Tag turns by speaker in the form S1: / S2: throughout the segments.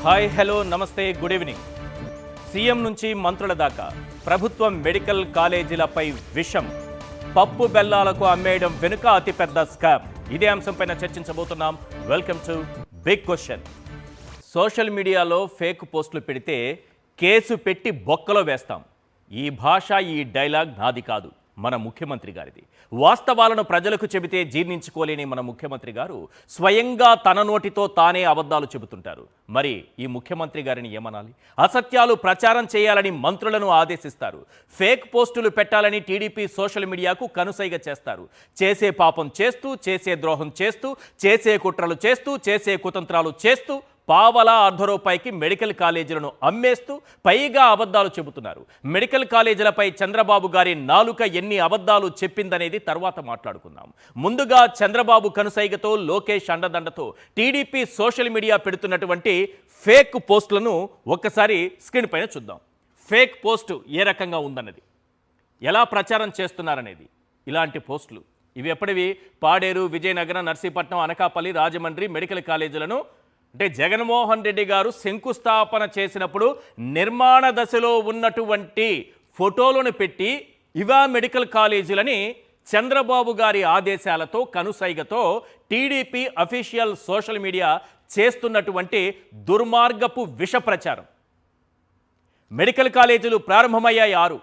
S1: Hi hello నమస్తే good evening. CM నుంచి మంత్రుల దాకా ప్రభుత్వం మెడికల్ కాలేజీలపై విషం, పప్పు బెల్లాలకు అమ్మేయడం వెనుక అతిపెద్ద స్కామ్. ఇదే అంశంపైన చర్చించబోతున్నాం. Welcome to big question. Social మీడియాలో ఫేక్ పోస్టులు పెడితే కేసు పెట్టి బొక్కలో వేస్తాం. ఈ భాష, ఈ డైలాగ్ నాది కాదు, మన ముఖ్యమంత్రి గారిది. వాస్తవాలను ప్రజలకు చెబితే జీర్ణించుకోలేని మన ముఖ్యమంత్రి గారు స్వయంగా తన నోటితో తానే అబద్ధాలు చెబుతుంటారు. మరి ఈ ముఖ్యమంత్రి గారిని ఏమనాలి? అసత్యాలు ప్రచారం చేయాలని మంత్రులను ఆదేశిస్తారు. ఫేక్ పోస్టులు పెట్టాలని టీడీపీ సోషల్ మీడియాకు కనుసైగ చేస్తారు. చేసే పాపం చేస్తూ, చేసే ద్రోహం చేస్తూ, చేసే కుట్రలు చేస్తూ, చేసే కుతంత్రాలు చేస్తూ పావలా అర్ధ రూపాయికి మెడికల్ కాలేజీలను అమ్మేస్తూ పైగా అబద్ధాలు చెబుతున్నారు. మెడికల్ కాలేజీలపై చంద్రబాబు గారి నాలుక ఎన్ని అబద్ధాలు చెప్పిందనేది తర్వాత మాట్లాడుకుందాం. ముందుగా చంద్రబాబు కనుసైగతో, లోకేష్ అండదండతో టీడీపీ సోషల్ మీడియా పెడుతున్నటువంటి ఫేక్ పోస్టులను ఒక్కసారి స్క్రీన్ పైన చూద్దాం. ఫేక్ పోస్టు ఏ రకంగా ఉందన్నది, ఎలా ప్రచారం చేస్తున్నారనేది. ఇలాంటి పోస్టులు ఇవి ఎప్పటివి? పాడేరు, విజయనగరం, నర్సీపట్నం, అనకాపల్లి, రాజమండ్రి మెడికల్ కాలేజీలను అంటే జగన్మోహన్ రెడ్డి గారు శంకుస్థాపన చేసినప్పుడు నిర్మాణ దశలో ఉన్నటువంటి ఫోటోలను పెట్టి ఇవా మెడికల్ కాలేజీలని చంద్రబాబు గారి ఆదేశాలతో, కనుసైగతో టీడీపీ అఫీషియల్ సోషల్ మీడియా చేస్తున్నటువంటి దుర్మార్గపు విష ప్రచారం. మెడికల్ కాలేజీలు ప్రారంభమయ్యాయి 6.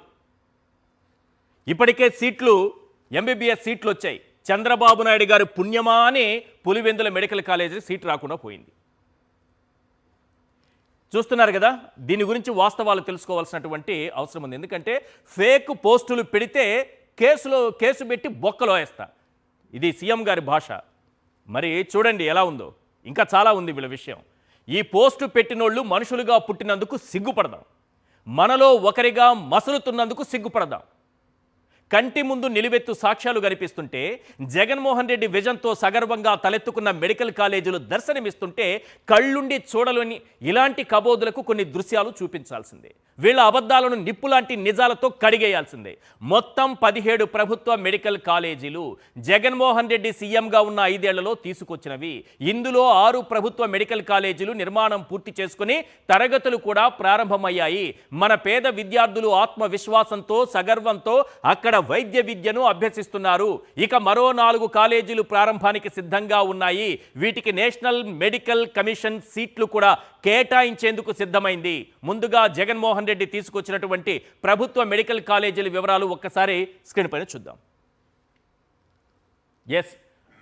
S1: ఇప్పటికే సీట్లు, ఎంబీబీఎస్ సీట్లు వచ్చాయి. చంద్రబాబు నాయుడు గారు పుణ్యమా అని పులివెందుల మెడికల్ కాలేజీ సీట్ రాకుండా పోయింది. చూస్తున్నారు కదా. దీని గురించి వాస్తవాలు తెలుసుకోవాల్సినటువంటి అవసరం ఉంది. ఎందుకంటే ఫేక్ పోస్టులు పెడితే కేసు పెట్టి బొక్కలో వేస్తా. ఇది సీఎం గారి భాష. మరి చూడండి ఎలా ఉందో. ఇంకా చాలా ఉంది వీళ్ళ విషయం. ఈ పోస్టు పెట్టినోళ్ళు మనుషులుగా పుట్టినందుకు సిగ్గుపడదాం. మనలో ఒకరిగా మసలుతున్నందుకు సిగ్గుపడదాం. కంటి ముందు నిలువెత్తు సాక్ష్యాలు కనిపిస్తుంటే, జగన్మోహన్ రెడ్డి విజన్తో సగర్వంగా తలెత్తుకున్న మెడికల్ కాలేజీలు దర్శనమిస్తుంటే కళ్ళుండి చూడలేని ఇలాంటి కబోదులకు కొన్ని దృశ్యాలు చూపించాల్సిందే. వీళ్ళ అబద్ధాలను నిప్పులాంటి నిజాలతో కడిగేయాల్సిందే. మొత్తం 17 ప్రభుత్వ మెడికల్ కాలేజీలు జగన్మోహన్ రెడ్డి సీఎంగా ఉన్న 5 ఏళ్లలో తీసుకొచ్చినవి. ఇందులో 6 ప్రభుత్వ మెడికల్ కాలేజీలు నిర్మాణం పూర్తి చేసుకుని తరగతులు కూడా ప్రారంభమయ్యాయి. మన పేద విద్యార్థులు ఆత్మవిశ్వాసంతో, సగర్వంతో అక్కడ వైద్య విద్యను అభ్యసిస్తున్నారు. ఇక మరో 4 కాలేజీలు ప్రారంభానికి సిద్ధంగా ఉన్నాయి. వీటికి నేషనల్ మెడికల్ కమిషన్ సీట్లు కూడా కేటాయించేందుకు సిద్ధమైంది. ముందుగా జగన్మోహన్ రెడ్డి తీసుకొచ్చినటువంటి ప్రభుత్వ మెడికల్ కాలేజీల వివరాలు ఒక్కసారి స్క్రీన్ పైన చూద్దాం.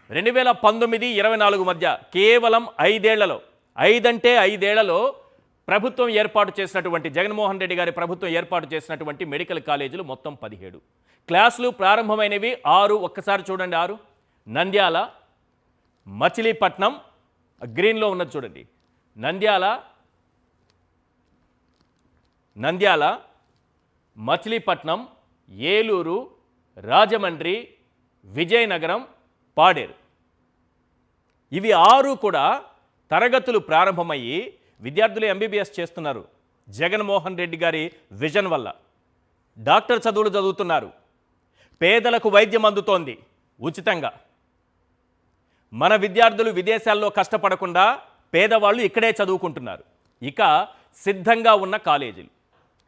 S1: 2019-24 మధ్య కేవలం 5 ఏళ్లలో, 5 అంటే 5 ఏళ్లలో ప్రభుత్వం ఏర్పాటు చేసినటువంటి, జగన్మోహన్ రెడ్డి గారి ప్రభుత్వం ఏర్పాటు చేసినటువంటి మెడికల్ కాలేజీలు మొత్తం 17. క్లాసులు ప్రారంభమైనవి 6. ఒక్కసారి చూడండి. 6 నంద్యాల, మచిలీపట్నం, గ్రీన్లో ఉన్నది చూడండి. నంద్యాల, మచిలీపట్నం, ఏలూరు, రాజమండ్రి, విజయనగరం, పాడేరు. ఇవి 6 కూడా తరగతులు ప్రారంభమయ్యి విద్యార్థులు ఎంబీబీఎస్ చేస్తున్నారు. జగన్మోహన్ రెడ్డి గారి విజన్ వల్ల డాక్టర్ చదువులు చదువుతున్నారు. పేదలకు వైద్యం అందుతోంది ఉచితంగా. మన విద్యార్థులు విదేశాల్లో కష్టపడకుండా పేదవాళ్ళు ఇక్కడే చదువుకుంటున్నారు. ఇక సిద్ధంగా ఉన్న కాలేజీలు,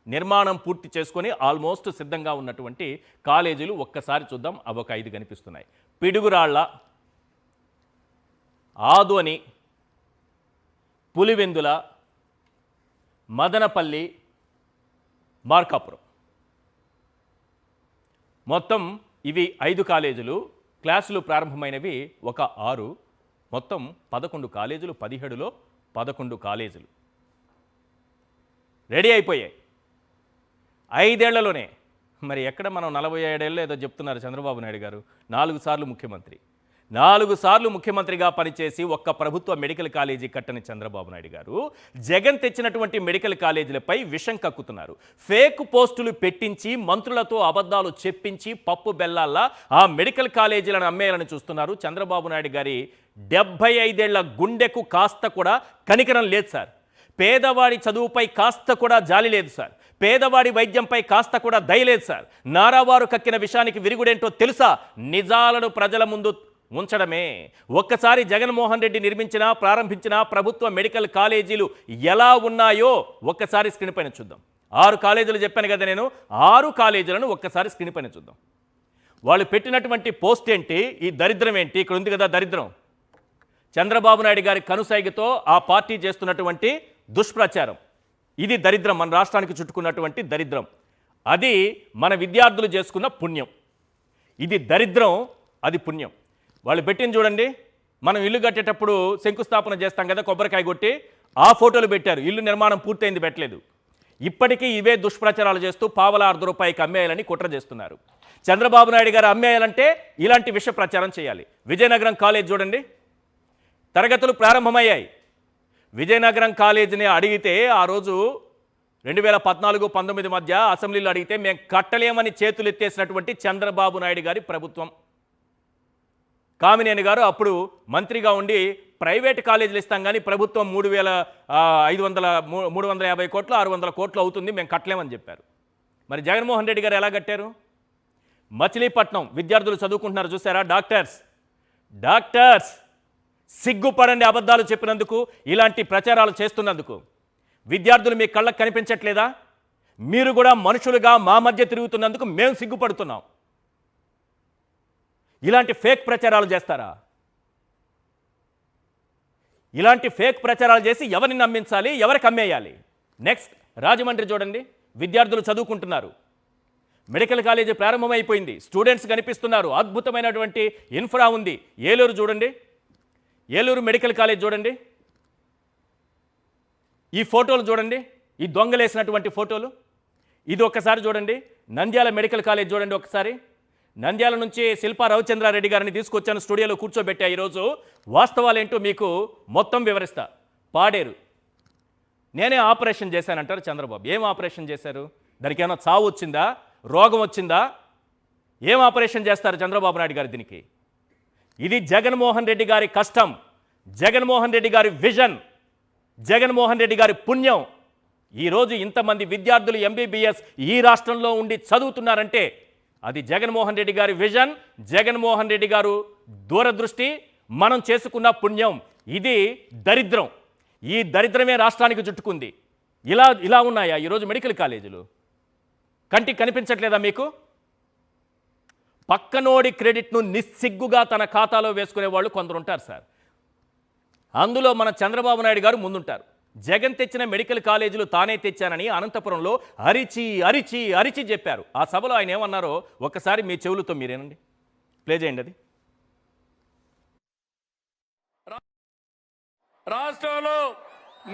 S1: నిర్మాణం పూర్తి చేసుకొని ఆల్మోస్ట్ సిద్ధంగా ఉన్నటువంటి కాలేజీలు ఒక్కసారి చూద్దాం. అవి ఒక 5 కనిపిస్తున్నాయి. పిడుగురాళ్ళ, ఆదోని, పులివెందుల, మదనపల్లి, మార్కాపురం. మొత్తం ఇవి 5 కాలేజీలు. క్లాసులు ప్రారంభమైనవి ఒక 6. మొత్తం 11 కాలేజీలు. 17లో 11 కాలేజీలు రెడీ అయిపోయాయి 5 ఏళ్లలోనే. మరి ఎక్కడ మనం 47 ఏళ్ళు ఏదో చెప్తున్నారు చంద్రబాబు నాయుడు గారు. 4 సార్లు ముఖ్యమంత్రి, 4 సార్లు ముఖ్యమంత్రిగా పనిచేసి ఒక్క ప్రభుత్వ మెడికల్ కాలేజీ కట్టని చంద్రబాబు నాయుడు గారు జగన్ తెచ్చినటువంటి మెడికల్ కాలేజీలపై విషం కక్కుతున్నారు. ఫేక్ పోస్టులు పెట్టించి, మంత్రులతో అబద్ధాలు చెప్పించి పప్పు బెల్లాల్లా ఆ మెడికల్ కాలేజీలను అమ్మేయాలని చూస్తున్నారు. చంద్రబాబు నాయుడు గారి 75 ఏళ్ల గుండెకు కాస్త కూడా కనికరం లేదు సార్. పేదవాడి చదువుపై కాస్త కూడా జాలి లేదు సార్. పేదవాడి వైద్యంపై కాస్త కూడా దయ లేదు సార్. నారావారు కక్కిన విషయానికి విరుగుడేంటో తెలుసా? నిజాలను ప్రజల ముందు ఉంచడమే. ఒక్కసారి జగన్మోహన్ రెడ్డి నిర్మించిన ప్రారంభించిన ప్రభుత్వ మెడికల్ కాలేజీలు ఎలా ఉన్నాయో ఒక్కసారి స్క్రీన్ పైన చూద్దాం. 6 కాలేజీలు చెప్పాను కదా నేను, 6 కాలేజీలను ఒక్కసారి స్క్రీన్ పైన చూద్దాం. వాళ్ళు పెట్టినటువంటి పోస్ట్ ఏంటి, ఈ దరిద్రం ఏంటి, ఇక్కడ ఉంది కదా దరిద్రం. చంద్రబాబు నాయుడు గారి కనుసైగతో ఆ పార్టీ చేస్తున్నటువంటి దుష్ప్రచారం, ఇది దరిద్రం, మన రాష్ట్రానికి చుట్టుకున్నటువంటి దరిద్రం. అది మన విద్యార్థులు చేసుకున్న పుణ్యం. ఇది దరిద్రం, అది పుణ్యం. వాళ్ళు పెట్టింది చూడండి, మనం ఇల్లు కట్టేటప్పుడు శంకుస్థాపన చేస్తాం కదా కొబ్బరికాయ కొట్టి, ఆ ఫోటోలు పెట్టారు. ఇల్లు నిర్మాణం పూర్తయింది, పెట్టలేదు. ఇప్పటికీ ఇవే దుష్ప్రచారాలు చేస్తూ పావలా ₹1 అమ్మేయాలని కుట్ర చేస్తున్నారు. చంద్రబాబు నాయుడు గారు అమ్మేయాలంటే ఇలాంటి విష ప్రచారం చేయాలి. విజయనగరం కాలేజ్ చూడండి, తరగతులు ప్రారంభమయ్యాయి. విజయనగరం కాలేజీని అడిగితే ఆ రోజు 2014-19 మధ్య అసెంబ్లీలో అడిగితే మేము కట్టలేమని చేతులు ఎత్తేసినటువంటి చంద్రబాబు నాయుడు గారి ప్రభుత్వం. కామినేని గారు అప్పుడు మంత్రిగా ఉండి ప్రైవేట్ కాలేజీలు ఇస్తాం కానీ ప్రభుత్వం 350 కోట్లు 600 కోట్లు అవుతుంది, మేము కట్టలేమని చెప్పారు. మరి జగన్మోహన్ రెడ్డి గారు ఎలా కట్టారు? మచిలీపట్నం విద్యార్థులు చదువుకుంటున్నారు చూసారా, డాక్టర్స్ సిగ్గుపడండి అబద్ధాలు చెప్పినందుకు, ఇలాంటి ప్రచారాలు చేస్తున్నందుకు. విద్యార్థులు మీ కళ్ళకు కనిపించట్లేదా? మీరు కూడా మనుషులుగా మా మధ్య తిరుగుతున్నందుకు మేము సిగ్గుపడుతున్నాం. ఇలాంటి ఫేక్ ప్రచారాలు చేస్తారా? ఇలాంటి ఫేక్ ప్రచారాలు చేసి ఎవరిని నమ్మించాలి, ఎవరికి అమ్మేయాలి? నెక్స్ట్ రాజమండ్రి చూడండి, విద్యార్థులు చదువుకుంటున్నారు. మెడికల్ కాలేజీ ప్రారంభమైపోయింది, స్టూడెంట్స్ కనిపిస్తున్నారు, అద్భుతమైనటువంటి ఇన్ఫ్రా ఉంది. ఏలూరు చూడండి, ఏలూరు మెడికల్ కాలేజ్ చూడండి, ఈ ఫోటోలు చూడండి, ఈ దొంగలేసినటువంటి ఫోటోలు. ఇది ఒక్కసారి చూడండి. నంద్యాల మెడికల్ కాలేజ్ చూడండి ఒకసారి. నంద్యాల నుంచి శిల్పా రవిచంద్రారెడ్డి గారిని తీసుకొచ్చాను, స్టూడియోలో కూర్చోబెట్టా. ఈరోజు వాస్తవాలేంటో మీకు మొత్తం వివరిస్తా. పాడేరు, నేనే ఆపరేషన్ చేశానంటారు చంద్రబాబు. ఏం ఆపరేషన్ చేశారు? దానికి ఏమైనా చావు వచ్చిందా, రోగం వచ్చిందా? ఏం ఆపరేషన్ చేస్తారు చంద్రబాబు నాయుడు గారు దీనికి? ఇది జగన్మోహన్ రెడ్డి గారి కష్టం, జగన్మోహన్ రెడ్డి గారి విజన్, జగన్మోహన్ రెడ్డి గారి పుణ్యం. ఈరోజు ఇంతమంది విద్యార్థులు ఎంబీబీఎస్ ఈ రాష్ట్రంలో ఉండి చదువుతున్నారంటే అది జగన్మోహన్ రెడ్డి గారి విజన్, జగన్మోహన్ రెడ్డి గారు దూరదృష్టి, మనం చేసుకున్న పుణ్యం. ఇది దరిద్రం, ఈ దరిద్రమే రాష్ట్రానికి చుట్టుకుంది. ఇలా ఉన్నాయా ఈరోజు మెడికల్ కాలేజీలు? కంటికి కనిపించట్లేదా మీకు? పక్కనోడి క్రెడిట్ను నిస్సిగ్గుగా తన ఖాతాలో వేసుకునే వాళ్ళు కొందరు ఉంటారు సార్. అందులో మన చంద్రబాబు నాయుడు గారు ముందుంటారు. జగన్ తెచ్చిన మెడికల్ కాలేజీలు తానే తెచ్చానని అనంతపురంలో అరిచి చెప్పారు. ఆ సభలో ఆయన ఏమన్నారో ఒక్కసారి మీ చెవులతో మీరేనండి, ప్లే చేయండి. అది
S2: రాష్ట్రంలో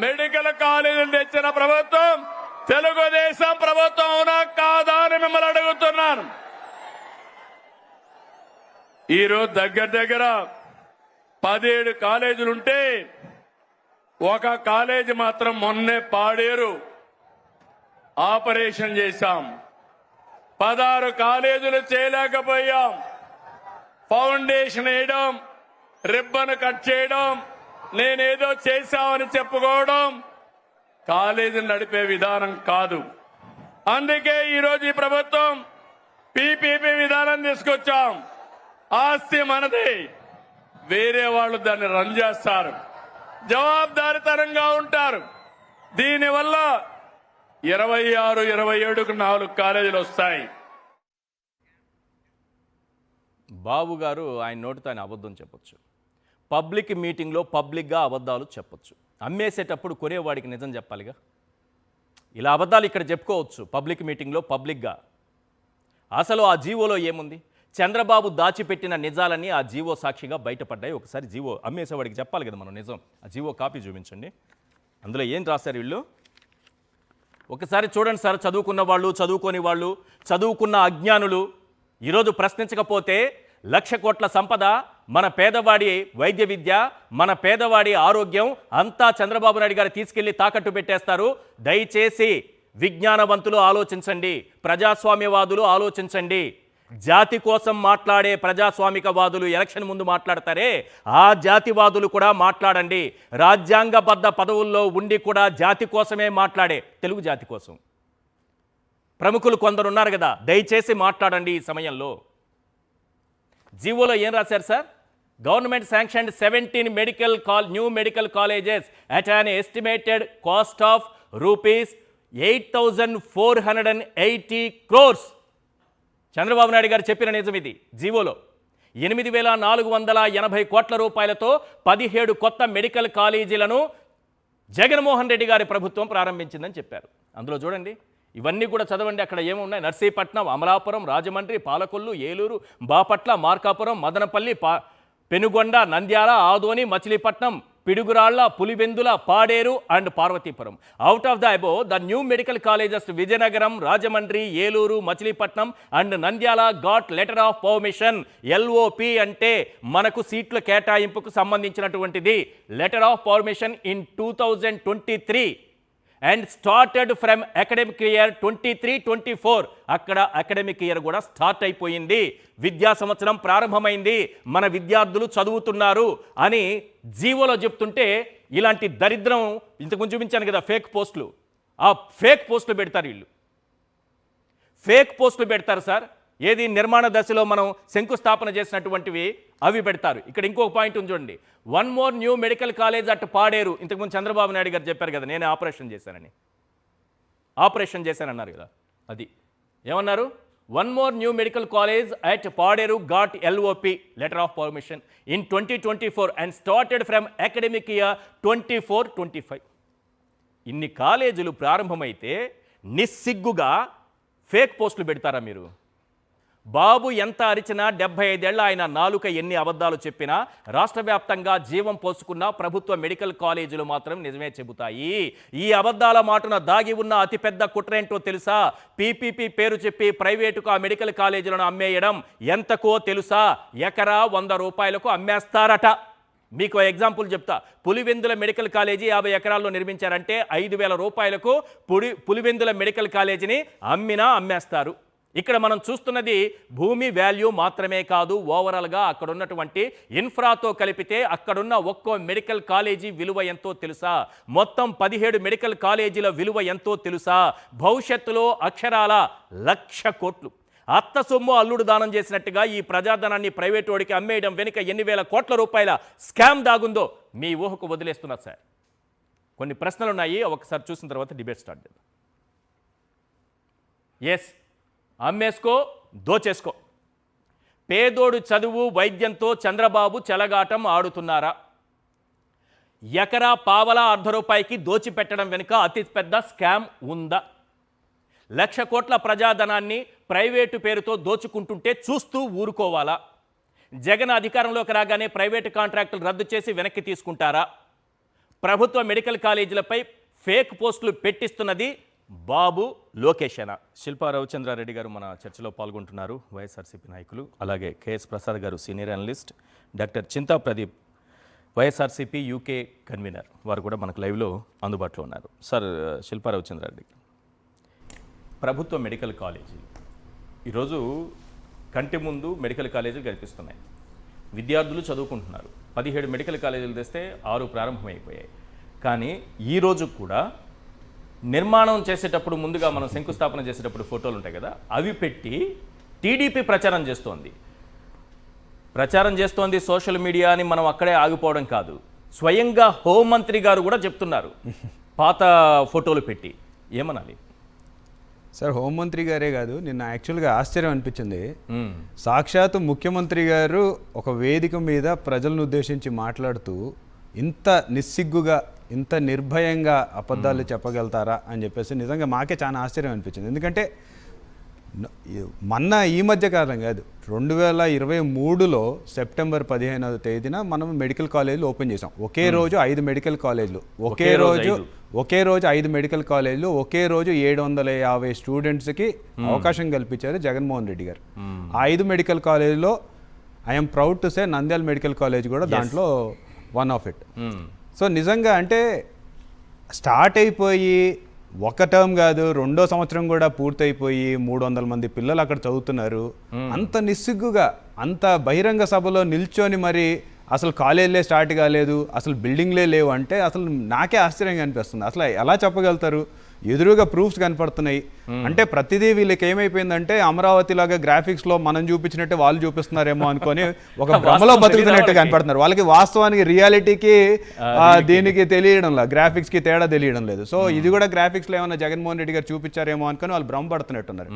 S2: మెడికల్ కాలేజీలు తెచ్చిన ప్రభుత్వం తెలుగుదేశం ప్రభుత్వం అవునా కాదా అని మిమ్మల్ని అడుగుతున్నాను. ఈరోజు దగ్గర 17 కాలేజీలుంటే ఒక కాలేజీ మాత్రం మొన్నే పాడేరు ఆపరేషన్ చేశాం. 16 కాలేజీలు చేయలేకపోయాం. ఫౌండేషన్ వేయడం, రిబ్బన్ కట్ చేయడం, నేనేదో చేశామని చెప్పుకోవడం కాలేజీని నడిపే విధానం కాదు. అందుకే ఈరోజు ఈ ప్రభుత్వం పీపీపీ విధానం తీసుకొచ్చాం. ఆస్తి మనది, వేరే వాళ్ళు దాన్ని రన్ చేస్తారు, జవాబుదారితనంగా ఉంటారు. దీనివల్ల 26, 27కు 4 కాలేజీలు వస్తాయి.
S1: బాబు గారు ఆయన నోటితో ఆయన అబద్ధం చెప్పొచ్చు, పబ్లిక్ మీటింగ్లో పబ్లిక్గా అబద్ధాలు చెప్పొచ్చు. అమ్మేసేటప్పుడు కొనేవాడికి నిజం చెప్పాలిగా. ఇలా అబద్ధాలు ఇక్కడ చెప్పుకోవచ్చు పబ్లిక్ మీటింగ్లో పబ్లిక్గా. అసలు ఆ జీవోలో ఏముంది? చంద్రబాబు దాచిపెట్టిన నిజాలన్నీ ఆ జీవో సాక్షిగా బయటపడ్డాయి. ఒకసారి జీవో అమ్మేసేవాడికి చెప్పాలి కదా మనం నిజం. ఆ జీవో కాపీ చూపించండి. అందులో ఏం రాశారు వీళ్ళు ఒకసారి చూడండి సార్. చదువుకున్న వాళ్ళు, చదువుకోని వాళ్ళు, చదువుకున్న అజ్ఞానులు ఈరోజు ప్రశ్నించకపోతే 1,00,000 కోట్ల సంపద, మన పేదవాడి వైద్య విద్య, మన పేదవాడి ఆరోగ్యం అంతా చంద్రబాబు నాయుడు గారు తీసుకెళ్లి తాకట్టు పెట్టేస్తారు. దయచేసి విజ్ఞానవంతులు ఆలోచించండి, ప్రజాస్వామ్యవాదులు ఆలోచించండి. జాతి కోసం మాట్లాడే ప్రజాస్వామికవాదులు ఎలక్షన్ ముందు మాట్లాడతారే, ఆ జాతివాదులు కూడా మాట్లాడండి. రాజ్యాంగబద్ధ పదవుల్లో ఉండి కూడా జాతి కోసమే మాట్లాడే తెలుగు జాతి కోసం ప్రముఖులు కొందరు ఉన్నారు కదా, దయచేసి మాట్లాడండి ఈ సమయంలో. జీవోలో ఏం రాశారు sir? Government sanctioned 17 new medical colleges at an estimated cost of rupees 8,480 crores. Chandrababu Naidu గారు చెప్పిన నిజం ఇది. జీవోలో 8,480 కోట్ల రూపాయలతో 17 కొత్త మెడికల్ కాలేజీలను జగన్మోహన్ రెడ్డి గారి ప్రభుత్వం ప్రారంభించిందని చెప్పారు. అందులో చూడండి, ఇవన్నీ కూడా చదవండి. అక్కడ ఏమున్నాయి? Narsipatnam, Amalapuram, Rajahmundry, Palakollu, Eluru, Bapatla, Markapuram, Madanapalle, Penukonda, Nandyal, Adoni, Machilipatnam, Piduguralla, Pulivendula, Paderu and Parvathipuram. Out of the above the new medical colleges Vizianagaram, Rajahmundry, Eluru, Machilipatnam and Nandyal got letter of permission. LOP అంటే మనకు సీట్ల కేటాయింపుకు సంబంధించినటువంటిది. Letter of permission in 2023 and started from academic year 23-24. అక్కడ అకాడమిక్ ఇయర్ కూడా స్టార్ట్ అయిపోయింది, విద్యా సంవత్సరం ప్రారంభమైంది, మన విద్యార్థులు చదువుతున్నారు అని జీవోలో చెప్తుంటే ఇలాంటి దరిద్రం ఇంతకుముందు చూపించాను కదా, ఫేక్ పోస్టులు. ఆ ఫేక్ పోస్టులు పెడతారు వీళ్ళు, ఫేక్ పోస్టులు పెడతారు సార్. ఏది నిర్మాణ దశలో మనం శంకుస్థాపన చేసినటువంటివి అవి పెడతారు. ఇక్కడ ఇంకొక పాయింట్ ఉంది చూడండి, 1 more new medical college at Paderu. ఇంతకుముందు చంద్రబాబు నాయుడు గారు చెప్పారు కదా, నేనే ఆపరేషన్ చేశానన్నారు కదా, అది ఏమన్నారు? 1 more new medical college at Paderu got LOP letter of permission in 2024 and started from academic year 24-25. ఇన్ని కాలేజీలు ప్రారంభమైతే నిస్సిగ్గుగా ఫేక్ పోస్టులు పెడతారా మీరు? బాబు ఎంత అరిచినా 75 ఏళ్ల ఆయన నాలుక ఎన్ని అబద్ధాలు చెప్పినా రాష్ట్ర వ్యాప్తంగా జీవం పోసుకున్న ప్రభుత్వ మెడికల్ కాలేజీలు మాత్రం నిజమే చెబుతాయి. ఈ అబద్ధాల మాటున దాగి ఉన్న అతిపెద్ద కుట్రేంటో తెలుసా? PPP పేరు చెప్పి ప్రైవేటుకు ఆ మెడికల్ కాలేజీలను అమ్మేయడం. ఎంతకో తెలుసా? ఎకరా 100 రూపాయలకు అమ్మేస్తారట. మీకు ఎగ్జాంపుల్ చెప్తా. పులివెందుల మెడికల్ కాలేజీ 50 ఎకరాల్లో నిర్మించారంటే 5,000 రూపాయలకు పులివెందుల మెడికల్ కాలేజీని అమ్మేస్తారు. ఇక్కడ మనం చూస్తున్నది భూమి వాల్యూ మాత్రమే కాదు, ఓవరాల్గా అక్కడ ఉన్నటువంటి ఇన్ఫ్రాతో కలిపితే అక్కడున్న ఒక్కో మెడికల్ కాలేజీ విలువ ఎంతో తెలుసా? మొత్తం 17 మెడికల్ కాలేజీల విలువ ఎంతో తెలుసా? భవిష్యత్తులో అక్షరాల 1,00,000 కోట్లు. అత్త సొమ్ము అల్లుడు దానం చేసినట్టుగా ఈ ప్రజాధనాన్ని ప్రైవేట్ వాడికి అమ్మేయడం వెనుక ఎన్ని వేల కోట్ల రూపాయల స్కామ్ దాగుందో మీ ఊహకు వదిలేస్తున్నారు సార్. కొన్ని ప్రశ్నలు ఉన్నాయి, ఒకసారి చూసిన తర్వాత డిబేట్ స్టార్ట్ చేద్దాం. ఎస్, అమ్మేసుకో, దోచేసుకో. పేదోడు చదువు వైద్యంతో చంద్రబాబు చెలగాటం ఆడుతున్నారా? ఎకరా పావలా ₹1 దోచిపెట్టడం వెనుక అతిపెద్ద స్కామ్ ఉందా? 1,00,000 కోట్ల ప్రజాధనాన్ని ప్రైవేటు పేరుతో దోచుకుంటుంటే చూస్తూ ఊరుకోవాలా? జగన్ అధికారంలోకి రాగానే ప్రైవేటు కాంట్రాక్టులు రద్దు చేసి వెనక్కి తీసుకుంటారా? ప్రభుత్వ మెడికల్ కాలేజీలపై ఫేక్ పోస్టులు పెట్టిస్తున్నది బాబు లోకేషేనా? శిల్పా రవిచంద్రారెడ్డి గారు మన చర్చలో పాల్గొంటున్నారు, వైఎస్ఆర్సీపీ నాయకులు. అలాగే KS ప్రసాద్ గారు సీనియర్ అనలిస్ట్, డాక్టర్ చింతా ప్రదీప్ వైఎస్ఆర్సీపీ UK కన్వీనర్, వారు కూడా మనకు లైవ్లో అందుబాటులో ఉన్నారు. సార్, శిల్పా రవిచంద్రారెడ్డి, ప్రభుత్వ మెడికల్ కాలేజీలు ఈరోజు కంటి ముందు మెడికల్ కాలేజీలు కనిపిస్తున్నాయి, విద్యార్థులు చదువుకుంటున్నారు. 17 మెడికల్ కాలేజీలు తెస్తే 6 ప్రారంభమైపోయాయి. కానీ ఈరోజు కూడా నిర్మాణం చేసేటప్పుడు ముందుగా మనం శంకుస్థాపన చేసేటప్పుడు ఫోటోలు ఉంటాయి కదా, అవి పెట్టి టీడీపీ ప్రచారం చేస్తోంది సోషల్ మీడియా అని మనం అక్కడే ఆగిపోవడం కాదు. స్వయంగా హోంమంత్రి గారు కూడా చెప్తున్నారు పాత ఫోటోలు పెట్టి. ఏమనాలి
S3: సార్? హోంమంత్రి గారే కాదు, నిన్న యాక్చువల్గా ఆశ్చర్యం అనిపించింది. సాక్షాత్తు ముఖ్యమంత్రి గారు ఒక వేదిక మీద ప్రజలను ఉద్దేశించి మాట్లాడుతూ ఇంత నిస్సిగ్గుగా, ఇంత నిర్భయంగా అబద్ధాలు చెప్పగలుగుతారా అని చెప్పేసి నిజంగా మాకే చాలా ఆశ్చర్యం అనిపించింది. ఎందుకంటే మొన్న ఈ మధ్య కాలం కాదు, 2023లో సెప్టెంబర్ 15వ తేదీన మనం మెడికల్ కాలేజీలు ఓపెన్ చేసాం. ఒకే రోజు 5 మెడికల్ కాలేజీలు, ఒకే రోజు 5 మెడికల్ కాలేజీలు, ఒకే రోజు 750 స్టూడెంట్స్కి అవకాశం కల్పించారు జగన్మోహన్ రెడ్డి గారు. ఆ 5 మెడికల్ కాలేజీలో I'm proud to say Nandyal medical college కూడా దాంట్లో వన్ ఆఫ్ ఇట్. సో నిజంగా అంటే స్టార్ట్ అయిపోయి ఒక టర్మ్ కాదు, 2వ సంవత్సరం కూడా పూర్తయిపోయి 300 మంది పిల్లలు అక్కడ చదువుతున్నారు. అంత నిస్సిగ్గుగా, అంత బహిరంగ సభలో నిల్చొని మరి అసలు కాలేజీలే స్టార్ట్ కాలేదు, అసలు బిల్డింగ్లే లేవు అంటే అసలు నాకే ఆశ్చర్యంగా అనిపిస్తుంది. అసలు ఎలా చెప్పగలుగుతారు? ఎదురుగా ప్రూఫ్స్ కనపడుతున్నాయి. అంటే ప్రతిదీ వీళ్ళకి ఏమైపోయిందంటే అమరావతి లాగా గ్రాఫిక్స్ లో మనం చూపించినట్టే వాళ్ళు చూపిస్తున్నారేమో అనుకొని ఒక భ్రమలో బతుకుతున్నట్టు కనపడుతున్నారు. వాళ్ళకి వాస్తవానికి రియాలిటీకి దీనికి తెలియడంలా, గ్రాఫిక్స్ కి తేడా తెలియడం లేదు. సో ఇది కూడా గ్రాఫిక్స్ లో ఏమన్నా జగన్మోహన్ రెడ్డి గారు చూపించారేమో అనుకొని వాళ్ళు భ్రమపడుతున్నట్టున్నారు.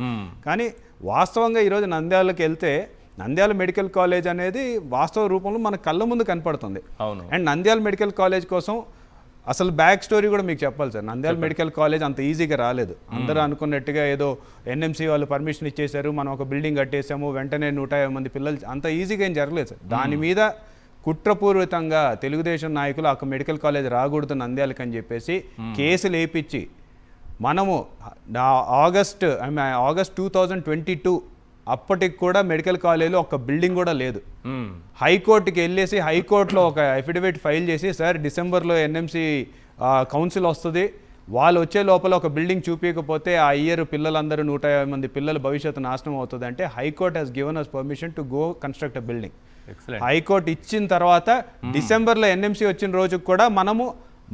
S3: కానీ వాస్తవంగా ఈరోజు నంద్యాలకు వెళ్తే నంద్యాల మెడికల్ కాలేజ్ అనేది వాస్తవ రూపంలో మన కళ్ళ ముందు కనపడుతుంది. అండ్ నంద్యాల మెడికల్ కాలేజ్ కోసం అసలు బ్యాక్ స్టోరీ కూడా మీకు చెప్పాలి సార్. నంద్యాల మెడికల్ కాలేజ్ అంత ఈజీగా రాలేదు. అందరూ అనుకున్నట్టుగా ఏదో ఎన్ఎంసీ వాళ్ళు పర్మిషన్ ఇచ్చేశారు, మనం ఒక బిల్డింగ్ కట్టేసాము, వెంటనే 150 మంది పిల్లలు, అంత ఈజీగా ఏం జరగలేదు సార్. దాని మీద కుట్రపూర్వకంగా తెలుగుదేశం నాయకులు ఒక మెడికల్ కాలేజ్ రాకూడదు నంద్యాలకు అని చెప్పేసి కేసులు వేయించి మనము ఆగస్ట్ 2022 అప్పటికి కూడా మెడికల్ కాలేజీలో ఒక బిల్డింగ్ కూడా లేదు. హైకోర్టుకి వెళ్ళేసి హైకోర్టులో ఒక అఫిడవిట్ ఫైల్ చేసి, సార్ డిసెంబర్లో ఎన్ఎంసీ కౌన్సిల్ వస్తుంది, వాళ్ళు వచ్చే లోపల ఒక బిల్డింగ్ చూపించకపోతే ఆ ఇయర్ పిల్లలందరూ 150 మంది పిల్లల భవిష్యత్తు నాశనం అవుతుంది అంటే high court has given us permission to go construct a building. High court ఇచ్చిన తర్వాత డిసెంబర్లో ఎన్ఎంసీ వచ్చిన రోజుకి కూడా మనము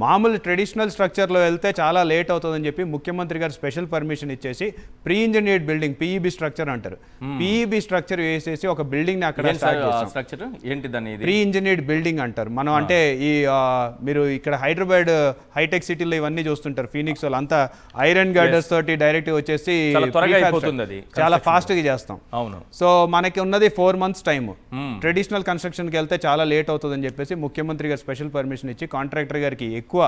S3: మామూలు ట్రెడిషనల్ స్ట్రక్చర్లో వెళ్తే చాలా లేట్ అవుతుందని చెప్పి ముఖ్యమంత్రి గారు స్పెషల్ పర్మిషన్ ఇచ్చేసి ప్రీ ఇంజనీర్డ్ బిల్డింగ్ పీఈబీ స్ట్రక్చర్ అంటారు, పీఈబీ స్ట్రక్చర్ వేసేసి ఒక బిల్డింగ్ ని అక్కడ ప్రీ ఇంజనీర్డ్ బిల్డింగ్ అంటారు. మనం అంటే ఈ మీరు ఇక్కడ హైదరాబాద్ హైటెక్ సిటీలో ఇవన్నీ చూస్తుంటారు, ఫీనిక్స్ వాళ్ళు అంతా ఐరన్ గర్డర్స్ తోటి డైరెక్ట్ వచ్చేసి చాలా ఫాస్ట్ గా చేస్తాం. సో మనకి ఉన్నది 4 months టైం. ట్రెడిషనల్ కన్స్ట్రక్షన్ కి వెళ్తే చాలా లేట్ అవుతుందని చెప్పేసి ముఖ్యమంత్రి గారు స్పెషల్ పర్మిషన్ ఇచ్చి కాంట్రాక్టర్ గారికి ఎక్కువ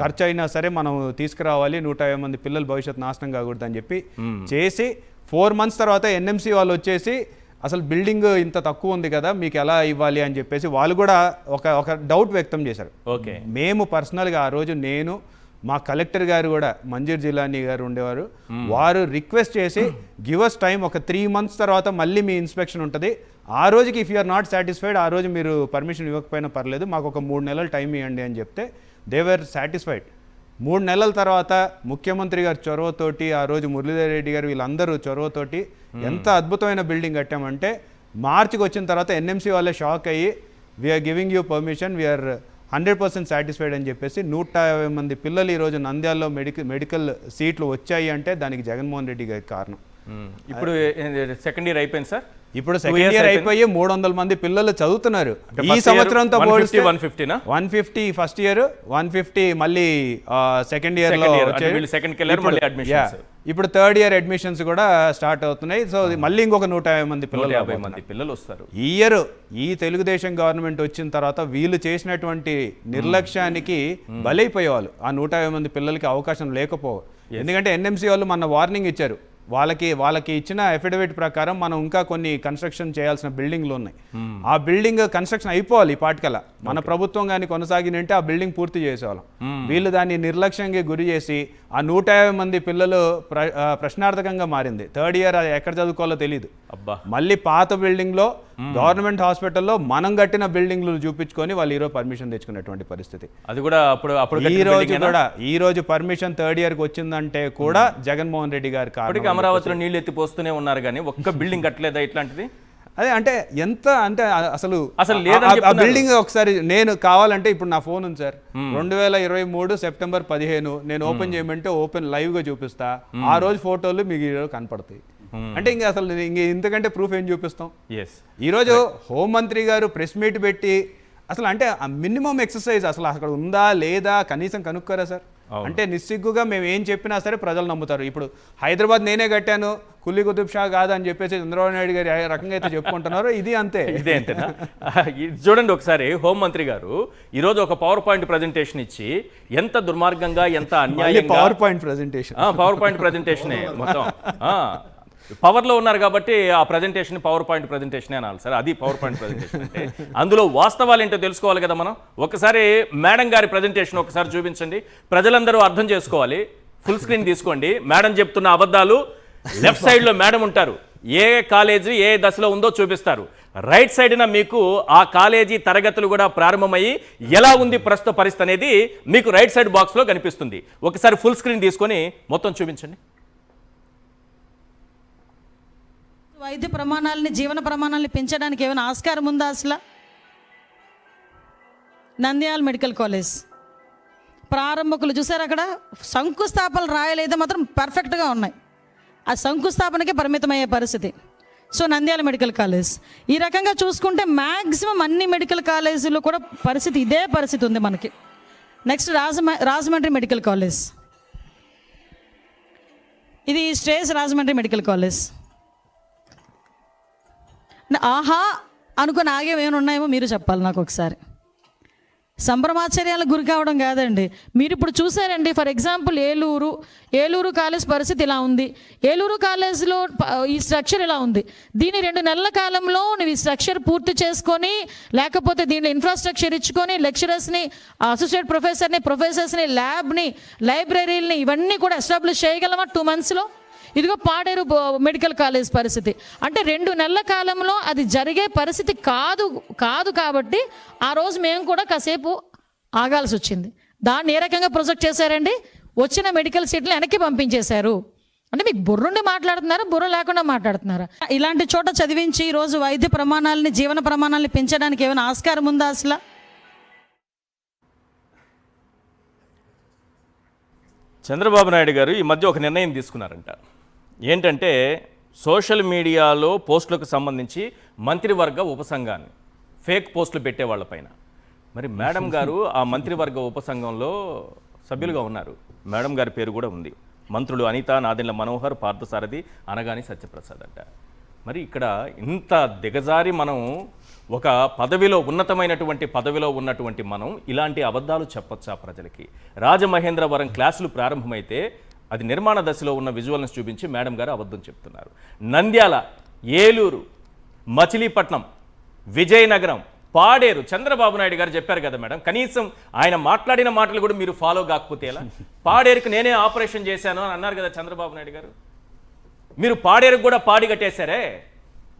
S3: ఖర్చు అయినా సరే మనం తీసుకురావాలి, 150 మంది పిల్లల భవిష్యత్తు నాశనం కాకూడదు అని చెప్పి చేసి 4 months తర్వాత ఎన్ఎంసీ వాళ్ళు వచ్చేసి అసలు బిల్డింగ్ ఇంత తక్కువ ఉంది కదా మీకు ఎలా ఇవ్వాలి అని చెప్పేసి వాళ్ళు కూడా ఒక డౌట్ వ్యక్తం చేశారు. మేము పర్సనల్గా ఆ రోజు నేను మా కలెక్టర్ గారు కూడా మంజూర్ జిలానీ గారు ఉండేవారు, వారు రిక్వెస్ట్ చేసి గివ్ అస్ టైం, ఒక 3 months తర్వాత మళ్ళీ మీ ఇన్స్పెక్షన్ ఉంటుంది, ఆ రోజుకి ఇఫ్ యూఆర్ నాట్ సాటిస్ఫైడ్ ఆ రోజు మీరు పర్మిషన్ ఇవ్వకపోయినా పర్లేదు, మాకు ఒక 3 నెలలు టైం ఇవ్వండి అని చెప్తే దే వర్ సాటిస్ఫైడ్. 3 నెలల తర్వాత ముఖ్యమంత్రి గారు చొరవతోటి, ఆ రోజు మురళీధర్ రెడ్డి గారు వీళ్ళందరూ చొరవతోటి ఎంత అద్భుతమైన బిల్డింగ్ కట్టామంటే మార్చికి వచ్చిన తర్వాత ఎన్ఎంసీ వాళ్ళే షాక్ అయ్యి we are giving you permission, we are 100% satisfied అని చెప్పేసి 150 మంది పిల్లలు ఈరోజు నంద్యాలలో మెడికల్ సీట్లు వచ్చాయి అంటే దానికి జగన్మోహన్ రెడ్డి గారి కారణం.
S1: ఇప్పుడు సెకండ్ ఇయర్ అయిపోయింది సార్,
S3: ఇప్పుడు సెకండ్ ఇయర్ అయిపోయి 300 మంది పిల్లలు చదువుతున్నారు. ఈ సంవత్సరంతో 150 ఫస్ట్ ఇయర్, 150 మళ్ళీ సెకండ్ ఇయర్ లో, ఇప్పుడు థర్డ్ ఇయర్ అడ్మిషన్స్ కూడా స్టార్ట్ అవుతున్నాయి. సో మళ్ళీ ఇంకొక 150 మంది
S1: పిల్లలు వస్తారు
S3: ఈ ఇయర్. ఈ తెలుగుదేశం గవర్నమెంట్ వచ్చిన తర్వాత వీళ్ళు చేసినటువంటి నిర్లక్ష్యానికి బలైపోయేవాళ్ళు ఆ 150 మంది పిల్లలకి అవకాశం లేకపోవు. ఎందుకంటే ఎన్ఎంసీ వాళ్ళు మన వార్నింగ్ ఇచ్చారు, వాళ్ళకి ఇచ్చిన అఫిడవిట్ ప్రకారం మనం ఇంకా కొన్ని కన్స్ట్రక్షన్ చేయాల్సిన బిల్డింగ్లు ఉన్నాయి, ఆ బిల్డింగ్ కన్స్ట్రక్షన్ అయిపోవాలి ఈ పాటికల్లా. మన ప్రభుత్వం కానీ కొనసాగినంటే ఆ బిల్డింగ్ పూర్తి చేసేవాళ్ళం. వీళ్ళు దాన్ని నిర్లక్ష్యంగా గురి చేసి ఆ 150 మంది పిల్లలు ప్రశ్నార్థకంగా మారింది. థర్డ్ ఇయర్ ఎక్కడ చదువుకోవాలో తెలియదు. మళ్ళీ పాత బిల్డింగ్ లో గవర్నమెంట్ హాస్పిటల్లో మనం కట్టిన బిల్డింగ్లు చూపించుకొని వాళ్ళు ఈరోజు పర్మిషన్ తెచ్చుకున్నటువంటి పరిస్థితి.
S1: అది కూడా
S3: ఈ రోజు పర్మిషన్ థర్డ్ ఇయర్ కి వచ్చిందంటే కూడా జగన్మోహన్ రెడ్డి గారి కారణం.
S1: అమరావతిలో నీళ్లు ఎత్తిపోస్తూనే ఉన్నారు కానీ ఒక్క బిల్డింగ్ కట్టలేదా ఇట్లాంటిది?
S3: అదే అంటే ఎంత అంటే అసలు బిల్డింగ్ ఒకసారి నేను కావాలంటే ఇప్పుడు నా ఫోన్ ఉంది సార్, 2023 సెప్టెంబర్ 15 నేను ఓపెన్ చేయమంటే ఓపెన్ లైవ్ గా చూపిస్తా, ఆ రోజు ఫోటోలు మీకు కనపడతాయి. అంటే ఇంకా అసలు ఇంతకంటే ప్రూఫ్ ఏం చూపిస్తాం? ఈరోజు హోంమంత్రి గారు ప్రెస్ మీట్ పెట్టి అసలు అంటే మినిమం ఎక్సర్సైజ్ అసలు అక్కడ ఉందా లేదా కనీసం కనుక్కోరా సార్? అంటే నిస్సిగ్గుగా మేము ఏం చెప్పినా సరే ప్రజలు నమ్ముతారు. ఇప్పుడు హైదరాబాద్ నేనే కట్టాను, కుల్లీ కుతుబ్ షా కాదని చెప్పేసి చంద్రబాబు నాయుడు గారు ఏ రకంగా అయితే చెప్పుకుంటున్నారో ఇది అంతే.
S1: ఇదే అంతేనా? చూడండి ఒకసారి హోంమంత్రి గారు ఈరోజు ఒక పవర్ పాయింట్ ప్రజెంటేషన్ ఇచ్చి ఎంత దుర్మార్గంగా ఎంత అన్యాయంగా
S3: పవర్ పాయింట్
S1: ప్రజెంటేషనే మొత్తం పవర్లో ఉన్నారు కాబట్టి ఆ ప్రజెంటేషన్ పవర్ పాయింట్ ప్రజెంటేషన్ అనాలి సార్. అది పవర్ పాయింట్ ప్రజెంటేషన్ అంటే అందులో వాస్తవాలు ఏంటో తెలుసుకోవాలి కదా మనం. ఒకసారి మేడం గారి ప్రజెంటేషన్ ఒకసారి చూపించండి, ప్రజలందరూ అర్థం చేసుకోవాలి. ఫుల్ స్క్రీన్ తీసుకోండి. మేడం చెప్తున్న అబద్ధాలు లెఫ్ట్ సైడ్లో మేడం ఉంటారు, ఏ కాలేజీ ఏ దశలో ఉందో చూపిస్తారు. రైట్ సైడ్న మీకు ఆ కాలేజీ తరగతులు కూడా ప్రారంభమయ్యి ఎలా ఉంది ప్రస్తుత పరిస్థితి అనేది మీకు రైట్ సైడ్ బాక్స్లో కనిపిస్తుంది. ఒకసారి ఫుల్ స్క్రీన్ తీసుకొని మొత్తం చూపించండి.
S4: వైద్య ప్రమాణాలని జీవన ప్రమాణాలని పెంచడానికి ఏమైనా ఆస్కారం ఉందా? అసలు నంద్యాల మెడికల్ కాలేజ్ ప్రారంభకులు చూసారు అక్కడ శంకుస్థాపనలు రాయలైతే మాత్రం పర్ఫెక్ట్గా ఉన్నాయి. ఆ శంకుస్థాపనకే పరిమితమయ్యే పరిస్థితి. సో నంద్యాల మెడికల్ కాలేజ్ ఈ రకంగా చూసుకుంటే మ్యాక్సిమం అన్ని మెడికల్ కాలేజీల్లో కూడా పరిస్థితి ఇదే పరిస్థితి ఉంది మనకి. నెక్స్ట్ రాజమండ్రి మెడికల్ కాలేజ్, ఇది స్టేజ్ రాజమండ్రి మెడికల్ కాలేజ్. ఆహా అనుకుని ఆగేమేమైనా ఉన్నాయేమో మీరు చెప్పాలి నాకు ఒకసారి. సంభ్రమాశ్చర్యాలకు గురి కావడం కాదండి. మీరు ఇప్పుడు చూసారండి, ఫర్ ఎగ్జాంపుల్ ఏలూరు కాలేజ్ పరిస్థితి ఇలా ఉంది. ఏలూరు కాలేజ్లో ఈ స్ట్రక్చర్ ఇలా ఉంది. దీని 2 నెలల కాలంలో నువ్వు ఈ స్ట్రక్చర్ పూర్తి చేసుకొని, లేకపోతే దీనిలో ఇన్ఫ్రాస్ట్రక్చర్ ఇచ్చుకొని, లెక్చరర్స్ని, అసోసియేట్ ప్రొఫెసర్స్ని, ల్యాబ్ని, లైబ్రరీలని ఇవన్నీ కూడా ఎస్టాబ్లిష్ చేయగలమా 2 monthsలో? ఇదిగో పాడేరు మెడికల్ కాలేజ్ పరిస్థితి అంటే 2 నెలల కాలంలో అది జరిగే పరిస్థితి కాదు కాబట్టి ఆ రోజు మేము కూడా కాసేపు ఆగాల్సి వచ్చింది. దాన్ని ఏ రకంగా ప్రొజెక్ట్ చేశారండి? వచ్చిన మెడికల్ సీట్లు వెనక్కి పంపించేశారు. అంటే మీకు బుర్రుండి మాట్లాడుతున్నారా, బుర్ర లేకుండా మాట్లాడుతున్నారా? ఇలాంటి చోట చదివించి ఈరోజు వైద్య ప్రమాణాలని, జీవన ప్రమాణాలని పెంచడానికి ఏమైనా ఆస్కారం ఉందా అసలు?
S1: చంద్రబాబు నాయుడు గారు ఈ మధ్య ఒక నిర్ణయం తీసుకున్నారంట. ఏంటంటే సోషల్ మీడియాలో పోస్టులకు సంబంధించి మంత్రివర్గ ఉపసంఘాన్ని, ఫేక్ పోస్టులు పెట్టే వాళ్ళపైన. మరి మేడం గారు ఆ మంత్రివర్గ ఉపసంఘంలో సభ్యులుగా ఉన్నారు. మేడం గారి పేరు కూడా ఉంది. మంత్రులు అనిత, నాదెండ్ల మనోహర్, పార్థసారథి, అనగాని సత్యప్రసాద్ అంట. మరి ఇక్కడ ఇంత దిగజారి మనం ఒక పదవిలో, ఉన్నతమైనటువంటి పదవిలో ఉన్నటువంటి మనం ఇలాంటి అబద్ధాలు చెప్పొచ్చా ప్రజలకి? రాజమహేంద్రవరం క్లాసులు ప్రారంభమైతే అది నిర్మాణ దశలో ఉన్న విజువల్ని చూపించి మేడం గారు అబద్ధం చెప్తున్నారు. నంద్యాల, ఏలూరు, మచిలీపట్నం, విజయనగరం, పాడేరు చంద్రబాబు నాయుడు గారు చెప్పారు కదా మేడం, కనీసం ఆయన మాట్లాడిన మాటలు కూడా మీరు ఫాలో కాకపోతే ఎలా? పాడేరుకు నేనే ఆపరేషన్ చేశాను అని అన్నారు కదా చంద్రబాబు నాయుడు గారు. మీరు పాడేరుకు కూడా పాడి కట్టేశారే.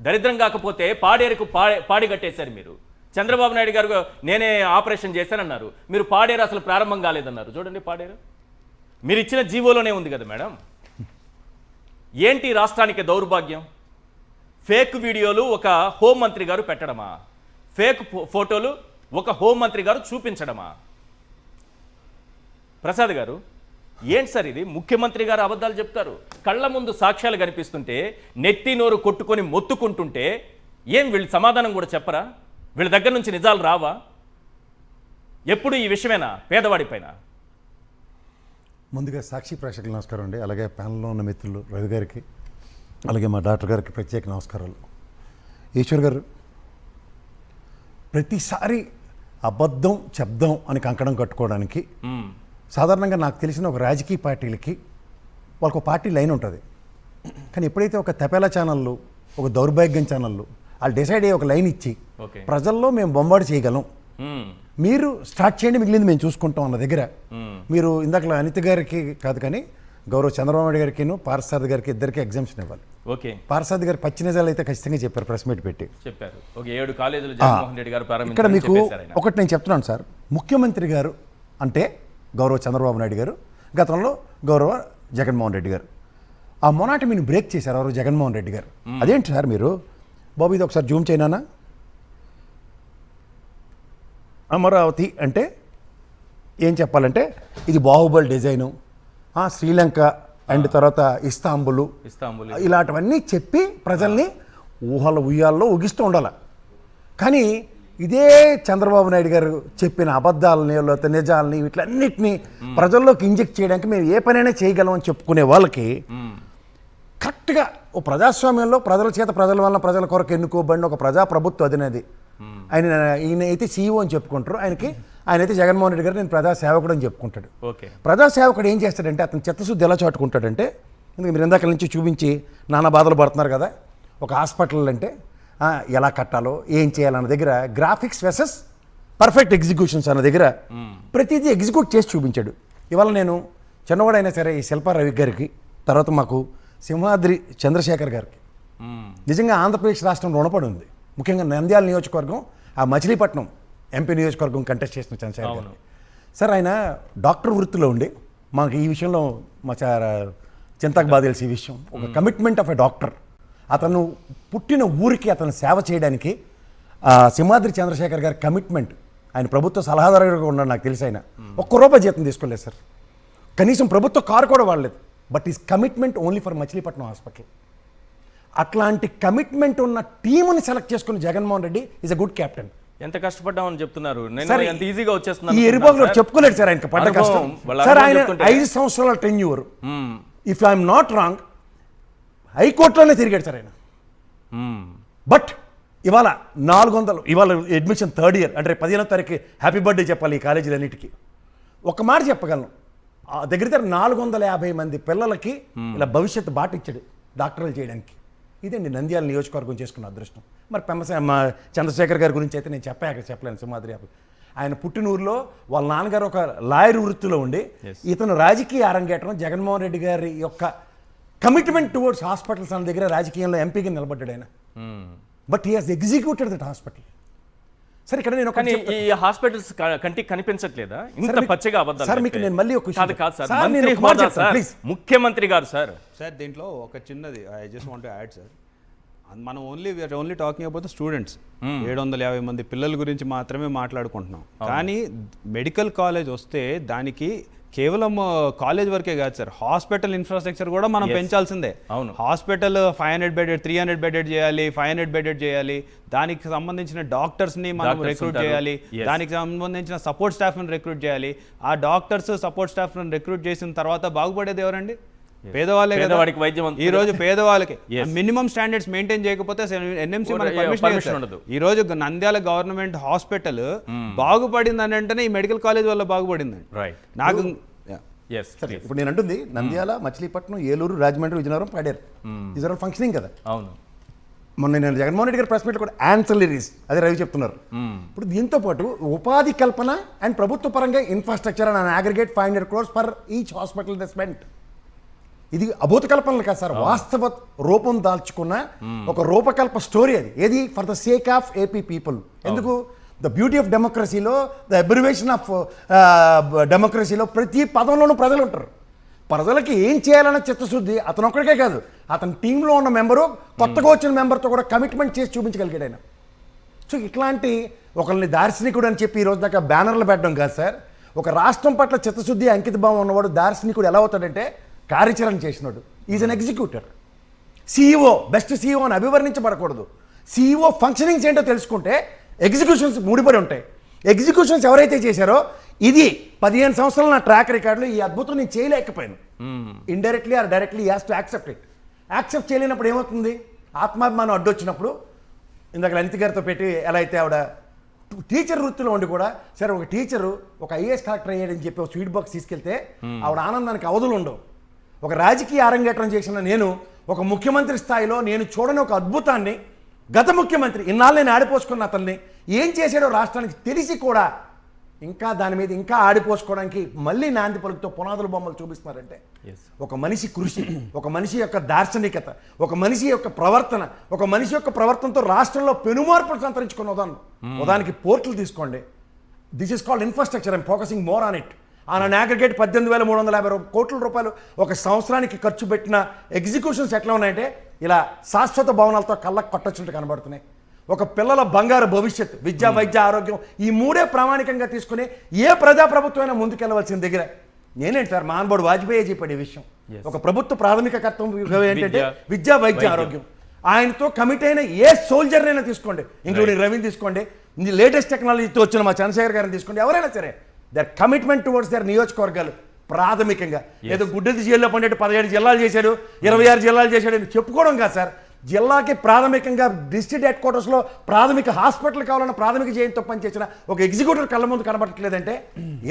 S1: దరిద్రం కాకపోతే పాడేరుకు పాడి కట్టేశారు మీరు. చంద్రబాబు నాయుడు గారు నేనే ఆపరేషన్ చేశానన్నారు, మీరు పాడేరు అసలు ప్రారంభం కాలేదన్నారు. చూడండి పాడేరు మీరు ఇచ్చిన జీవోలోనే ఉంది కదా మేడం. ఏంటి రాష్ట్రానికి దౌర్భాగ్యం? ఫేక్ వీడియోలు ఒక హోంమంత్రి గారు పెట్టడమా? ఫేక్ ఫోటోలు ఒక హోంమంత్రి గారు చూపించడమా? ప్రసాద్ గారు ఏంటి సార్ ఇది? ముఖ్యమంత్రి గారు అబద్ధాలు చెప్తారు, కళ్ళ ముందు సాక్ష్యాలు కనిపిస్తుంటే నెత్తి నోరు కొట్టుకొని మొత్తుకుంటుంటే ఏం వీళ్ళు సమాధానం కూడా చెప్పరా? వీళ్ళ దగ్గర నుంచి నిజాలు రావా? ఎప్పుడు ఈ విషయమేనా పేదవాడి పైన?
S5: ముందుగా సాక్షి ప్రేక్షకులు నమస్కారం అండి. అలాగే ప్యానల్లో ఉన్న మిత్రులు రవి గారికి, అలాగే మా డాక్టర్ గారికి ప్రత్యేక నమస్కారాలు. ఈశ్వర్ గారు, ప్రతిసారి అబద్ధం చెప్దాం అని కంకణం కట్టుకోవడానికి సాధారణంగా నాకు తెలిసిన ఒక రాజకీయ పార్టీలకి వాళ్ళకు పార్టీ లైన్ ఉంటుంది. కానీ ఎప్పుడైతే ఒక తపేలా ఛానళ్ళు, ఒక దౌర్భాగ్యం ఛానళ్ళు వాళ్ళు డిసైడ్ అయ్యి ఒక లైన్ ఇచ్చి ప్రజల్లో మేము బొంబాటు చేయగలం, మీరు స్టార్ట్ చేయండి, మిగిలింది మేము చూసుకుంటాం అన్న దగ్గర మీరు ఇందాక అనిత గారికి కాదు కానీ గౌరవ చంద్రబాబు నాయుడు గారికి, పార్థసారథి గారికి ఇద్దరికి ఎగ్జామ్షన్ ఇవ్వాలి.
S1: ఓకే,
S5: పార్థసారథి గారు పచ్చి నిజాలు అయితే ఖచ్చితంగా చెప్పారు, ప్రెస్ మీట్ పెట్టి
S1: చెప్పారు. ఒక 7 కాలేజీలు జగన్మోహన్ రెడ్డి గారు
S5: ఇక్కడ మీకు ఒకటి నేను చెప్తున్నాను సార్. ముఖ్యమంత్రి గారు అంటే గౌరవ చంద్రబాబు నాయుడు గారు, గతంలో గౌరవ జగన్మోహన్ రెడ్డి గారు. ఆ మొనాటమీని బ్రేక్ చేశారు ఎవరు? జగన్మోహన్ రెడ్డి గారు. అదేంటి సార్ మీరు బాబు ఇది ఒకసారి జూమ్ చేయనా? అమరావతి అంటే ఏం చెప్పాలంటే ఇది బాహుబలి డిజైను, శ్రీలంక అండ్ తర్వాత ఇస్తాంబుల్ ఇలాంటివన్నీ చెప్పి ప్రజల్ని ఉయ్యాల్లో ఊగిస్తూ ఉండాలి. కానీ ఇదే చంద్రబాబు నాయుడు గారు చెప్పిన అబద్ధాలని, లేకపోతే నిజాలని, వీటిలన్నిటినీ ప్రజల్లోకి ఇంజెక్ట్ చేయడానికి మేము ఏ పనైనా చేయగలమని చెప్పుకునే వాళ్ళకి కరెక్ట్గా ఓ ప్రజాస్వామ్యంలో ప్రజల చేత, ప్రజల వల్ల, ప్రజల కొరకు ఎన్నుకోబడిన ఒక ప్రజాప్రభుత్వ అధినేది ఈయన అయితే సీఈఓ అని చెప్పుకుంటారు. ఆయనైతే జగన్మోహన్ రెడ్డి గారు నేను ప్రజాసేవకుడు అని చెప్పుకుంటాడు. ప్రజాసేవకుడు ఏం చేస్తాడంటే అతను చిత్తశుద్ధి ఎలా చాటుకుంటాడంటే, మీరు ఇందాక నుంచి చూపించి నానా బాధలు పడుతున్నారు కదా, ఒక హాస్పిటల్ అంటే ఎలా కట్టాలో ఏం చేయాలన్న దగ్గర గ్రాఫిక్స్ వెసెస్ పర్ఫెక్ట్ ఎగ్జిక్యూషన్స్ అన్న దగ్గర ప్రతిదీ ఎగ్జిక్యూట్ చేసి చూపించాడు. ఇవాళ నేను చిన్నవాడైనా సరే ఈ శిల్పా రవి గారికి, తర్వాత మాకు సింహాద్రి చంద్రశేఖర్ గారికి నిజంగా ఆంధ్రప్రదేశ్ రాష్ట్రం రుణపడి ఉంది. ముఖ్యంగా నంద్యాల నియోజకవర్గం, ఆ మచిలీపట్నం ఎంపీ నియోజకవర్గం కంటెస్ట్ చేసిన చంద్రశేఖర్ గారికి. సార్ ఆయన డాక్టర్ వృత్తిలో ఉండి మాకు ఈ విషయంలో మా చింతకు బాధ తెలిసి ఈ విషయం, ఒక కమిట్మెంట్ ఆఫ్ ఎ డాక్టర్. అతను పుట్టిన ఊరికి అతను సేవ చేయడానికి సింహాద్రి చంద్రశేఖర్ గారి కమిట్మెంట్, ఆయన ప్రభుత్వ సలహాదారుగా ఉన్నాడు, నాకు తెలిసి ఆయన ఒక్క రూపాయి జీతం తీసుకోలేదు సార్, కనీసం ప్రభుత్వ కారు కూడా వాడలేదు. But is commitment only for Machilipatnam hospital. అట్లాంటి కమిట్మెంట్ ఉన్న టీముని సెలెక్ట్ చేసుకున్న Jaganmohan Reddy is a good captain.
S1: ఎంత కష్టపడ్డామని చెప్తున్నారు, నేను
S5: సార్,
S1: ఎంత ఈజీగా
S5: ఈ
S1: వచ్చేస్తున్నాను
S5: ఎరుబాబులో చెప్పుకోలేదు సార్ ఆయనకి పడ్డ కష్టం. సార్ ఆయన 5 సంవత్సరాల tenure, if I'm not wrong హైకోర్టులోనే తిరిగాడు సార్ ఆయన. బట్ ఇవాళ 400, ఇవాళ అడ్మిషన్ 3rd ఇయర్ అంటే 15వ తారీఖు హ్యాపీ బర్త్డే చెప్పాలి ఈ కాలేజీలన్నిటికీ. ఒక మాట చెప్పగలను, దగ్గర 450 మంది పిల్లలకి ఇలా భవిష్యత్తు బాట ఇచ్చాడు డాక్టర్లు చేయడానికి. ఇదండి నంద్యాల నియోజకవర్గం చేసుకున్న అదృష్టం. మరి మా చంద్రశేఖర్ గారి గురించి అయితే నేను చెప్పలేను. సింహాద్రి ఆయన పుట్టినూరులో వాళ్ళ నాన్నగారు ఒక లాయర్ వృత్తిలో ఉండి ఇతను రాజకీయ అరంగేటం జగన్మోహన్ రెడ్డి గారి యొక్క కమిట్మెంట్ టువర్డ్స్ హాస్పిటల్స్ అన్న దగ్గర రాజకీయంలో ఎంపీగా నిలబడ్డాడు ఆయన. But he has executed that hospital. సరే ఇక్కడ నేను
S1: కానీ ఈ హాస్పిటల్స్ కంటికి కనిపించట్లేదా ఇంత పచ్చగా అబద్ధాలు?
S5: సార్ మీకు నేను మళ్ళీ ఒక
S1: కాదు సార్, మంత్రి హోదా సార్, ముఖ్యమంత్రి గారు సార్.
S3: సార్ దీంట్లో ఒక చిన్నది I just want to add sir, మనం only talking about the students. 750 మంది పిల్లల గురించి మాత్రమే మాట్లాడుకుంటున్నాం. కానీ మెడికల్ కాలేజ్ వస్తే దానికి కేవలం కాలేజ్ వరకే కాదు సార్, హాస్పిటల్ ఇన్ఫ్రాస్ట్రక్చర్ కూడా మనం పెంచాల్సిందే.
S1: అవును,
S3: హాస్పిటల్ 500 బెడెడ్ 300 బెడెడ్ చేయాలి, 500 బెడెడ్ చేయాలి. దానికి సంబంధించిన డాక్టర్స్ని మనం రిక్రూట్ చేయాలి, దానికి సంబంధించిన సపోర్ట్ స్టాఫ్ని రిక్రూట్ చేయాలి. ఆ డాక్టర్స్ సపోర్ట్ స్టాఫ్ని రిక్రూట్ చేసిన తర్వాత బాగుపడేది ఎవరండి? పేదవాళ్ళే.
S1: పేదవాడికి వైద్యం
S3: ఈ రోజు పేదవాళ్ళకి మినిమం స్టాండర్డ్స్ మెయింటైన్ చేయకపోతే ఎన్ఎంసీ మనకి పర్మిషన్ ఉండదు. ఈ రోజు నంద్యాల గవర్నమెంట్ హాస్పిటల్ బాగుపడింది అని అంటేనే ఈ మెడికల్ కాలేజ్ వల్ల బాగుపడిందండి. నాకు
S5: ఇప్పుడు నేను అంటుంది Nandyal, Machilipatnam, Eluru, Rajahmundry, Vizianagaram, Paderu is all functioning కదా.
S1: అవును,
S5: మొన్న నేను జగన్మోహన్ రెడ్డి గారి ప్రెస్ మీట్లో కూడా యాన్సలరీస్ అదే రవి చెప్తున్నారు. ఇప్పుడు దీంతో పాటు ఉపాధి కల్పన అండ్ ప్రభుత్వ పరంగా infrastructure and aggregate 500 crores for each hospital investment. ఇది అభూత కల్పనలు కాదు సార్, వాస్తవ రూపం దాల్చుకున్న ఒక రూపకల్ప స్టోరీ అది. ఏది for the sake of AP people. ఎందుకు? ద బ్యూటీ ఆఫ్ డెమోక్రసీలో, ద అబ్రివేషన్ ఆఫ్ డెమోక్రసీలో ప్రతి పదంలోనూ ప్రజలు ఉంటారు. ప్రజలకి ఏం చేయాలన్న చిత్తశుద్ధి అతను ఒక్కడికే కాదు, అతని టీంలో ఉన్న మెంబరు, కొత్తగా వచ్చిన మెంబర్తో కూడా కమిట్మెంట్ చేసి చూపించగలిగాడు ఆయన. సో ఇట్లాంటి ఒకరిని దార్శనికుడు అని చెప్పి ఈరోజు దాకా బ్యానర్లు పెట్టడం కాదు సార్. ఒక రాష్ట్రం పట్ల చిత్తశుద్ధి, అంకిత భావం ఉన్నవాడు దార్శనికుడు ఎలా అవుతాడంటే కార్యాచరణ చేసినాడు. Is an executor. CEO, best CEO అని అభివర్ణించబడకూడదు. సిఇఓ ఫంక్షనింగ్స్ ఏంటో తెలుసుకుంటే ఎగ్జిక్యూషన్స్ ముడిపడి ఉంటాయి. ఎగ్జిక్యూషన్స్ ఎవరైతే చేశారో, ఇది 15 సంవత్సరాల నా ట్రాక్ రికార్డులో ఈ అద్భుతం నేను చేయలేకపోయాను. Indirectly or directly has to accept it. Accept చేయలేనప్పుడు ఏమవుతుంది? ఆత్మాభిమానం అడ్డొచ్చినప్పుడు, ఇందాక లలిత గారితో పెట్టి ఎలా అయితే ఆవిడ టీచర్ వృత్తిలో ఉండి కూడా సరే ఒక టీచరు ఒక ఐఏఎస్ కలెక్టర్ అయ్యాడని చెప్పి ఒక స్వీట్ బాక్స్ తీసుకెళ్తే ఆవిడ ఆనందానికి అవధులు ఉండవు. ఒక రాజకీయ అరంగేట్రం చేసిన నేను ఒక ముఖ్యమంత్రి స్థాయిలో నేను చూడని ఒక అద్భుతాన్ని, గత ముఖ్యమంత్రి ఇన్నాళ్ళు నేను ఆడిపోసుకున్న అతన్ని ఏం చేశాడో రాష్ట్రానికి తెలిసి కూడా ఇంకా దాని మీద ఇంకా ఆడిపోసుకోవడానికి మళ్ళీ నాంది పలుకుతో పునాదుల బొమ్మలు చూపిస్తున్నారంటే ఒక మనిషి కృషి, ఒక మనిషి యొక్క దార్శనికత, ఒక మనిషి యొక్క ప్రవర్తన, ఒక మనిషి యొక్క ప్రవర్తనతో రాష్ట్రంలో పెనుమార్పులు సంతరించుకున్న ఉదాహరణకి పోర్టులు తీసుకోండి. This is called infrastructure. I'm focusing more on it. On aggregate 18,350 కోట్ల రూపాయలు ఒక సంవత్సరానికి ఖర్చు పెట్టిన ఎగ్జిక్యూషన్స్ ఎట్లా ఉన్నాయంటే ఇలా శాశ్వత భవనాలతో కళ్ళకు కొట్టొచ్చినట్టు కనబడుతున్నాయి. ఒక పిల్లల బంగారు భవిష్యత్తు, విద్య, వైద్య, ఆరోగ్యం, ఈ మూడే ప్రామాణికంగా తీసుకుని ఏ ప్రజాప్రభుత్వమైనా ముందుకెళ్ళవలసిన దగ్గర నేనేంటి సార్ మహానుభావుడు వాజ్పేయి చెప్పాడు ఈ విషయం. ఒక ప్రభుత్వ ప్రాథమిక కర్తవ్యం ఏంటంటే విద్య, వైద్య, ఆరోగ్యం. ఆయనతో కమిట్ అయిన ఏ సోల్జర్నైనా తీసుకోండి, ఇంక్లూడింగ్ రవిని తీసుకోండి, లేటెస్ట్ టెక్నాలజీతో వచ్చిన మా చంద్రశేఖర్ గారిని తీసుకోండి, ఎవరైనా సరే దర్ కమిట్మెంట్ టువర్డ్స్ దర్ నియోజకవర్గాలు ప్రాథమికంగా ఏదో గుడ్డది జైల్లో పండేట్టు 17 జిల్లాలు చేశాడు, 26 జిల్లాలు చేశాడు అని చెప్పుకోవడం కాదు సార్. జిల్లాకి ప్రాథమికంగా డిస్ట్రిక్ట్ హెడ్ క్వార్టర్స్లో ప్రాథమిక హాస్పిటల్ కావాలన్న ప్రాథమిక జయంతో పనిచేసిన ఒక ఎగ్జిక్యూటివ్ కళ్ళ ముందు కనబడట్లేదంటే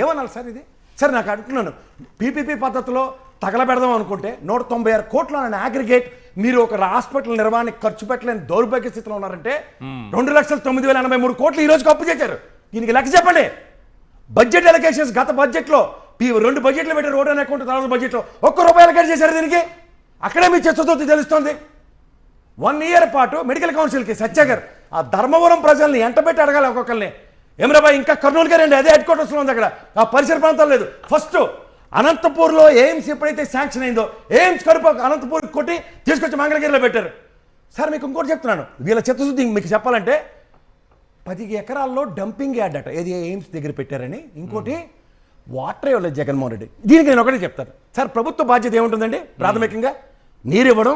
S5: ఏమనాలి సార్ ఇది? సార్ నాకు అంటున్నాను, పీపీపీ పద్ధతిలో తగలబెడదాం అనుకుంటే 196 కోట్ల అగ్రిగేట్ మీరు ఒక హాస్పిటల్ నిర్వహణకి ఖర్చు పెట్టలేని దౌర్భాగ్య స్థితిలో ఉన్నారంటే 2,09,083 కోట్లు ఈ రోజుకి అప్పు చేశారు. దీనికి లెక్క చెప్పండి. బడ్జెట్ ఎలకేషన్స్ గత బడ్జెట్లో 2 బడ్జెట్లు పెట్టారు, రోడ్ అకౌంట్ తర్వాత బడ్జెట్లో ₹1 ఎలకేట్ చేశారు. దీనికి అక్కడే మీ చర్చతో తెలుస్తోంది. 1 ఇయర్ పాటు మెడికల్ కౌన్సిల్కి సత్యాగర్ ఆ ధర్మవరం ప్రజల్ని ఎంటబెట్టి అడగాలి ఒక్కొక్కరిని. ఏమరాబాయ్ ఇంకా కర్నూలుగా రండి, అదే హెడ్ క్వార్టర్స్లో ఉంది, అక్కడ ఆ పరిసర ప్రాంతాలు లేదు. ఫస్ట్ అనంతపూర్లో ఎయిమ్స్ ఎప్పుడైతే శాంక్షన్ అయిందో ఎయిమ్స్ కడుపు అనంతపూర్కి కొట్టి తీసుకొచ్చి మంగళగిరిలో పెట్టారు. సార్ మీకు ఇంకోటి చెప్తున్నాను, వీళ్ళ చిత్తశుద్ధి మీకు చెప్పాలంటే 10 ఎకరాల్లో డంపింగ్ యార్డ్ అట ఏది ఎయిమ్స్ దగ్గర పెట్టారని, ఇంకోటి వాటర్ ఇవ్వలేదు జగన్మోహన్ రెడ్డి. దీనికి నేను ఒకటే చెప్తాను సార్, ప్రభుత్వ బాధ్యత ఏముంటుందండి? ప్రాథమికంగా నీరు ఇవ్వడం,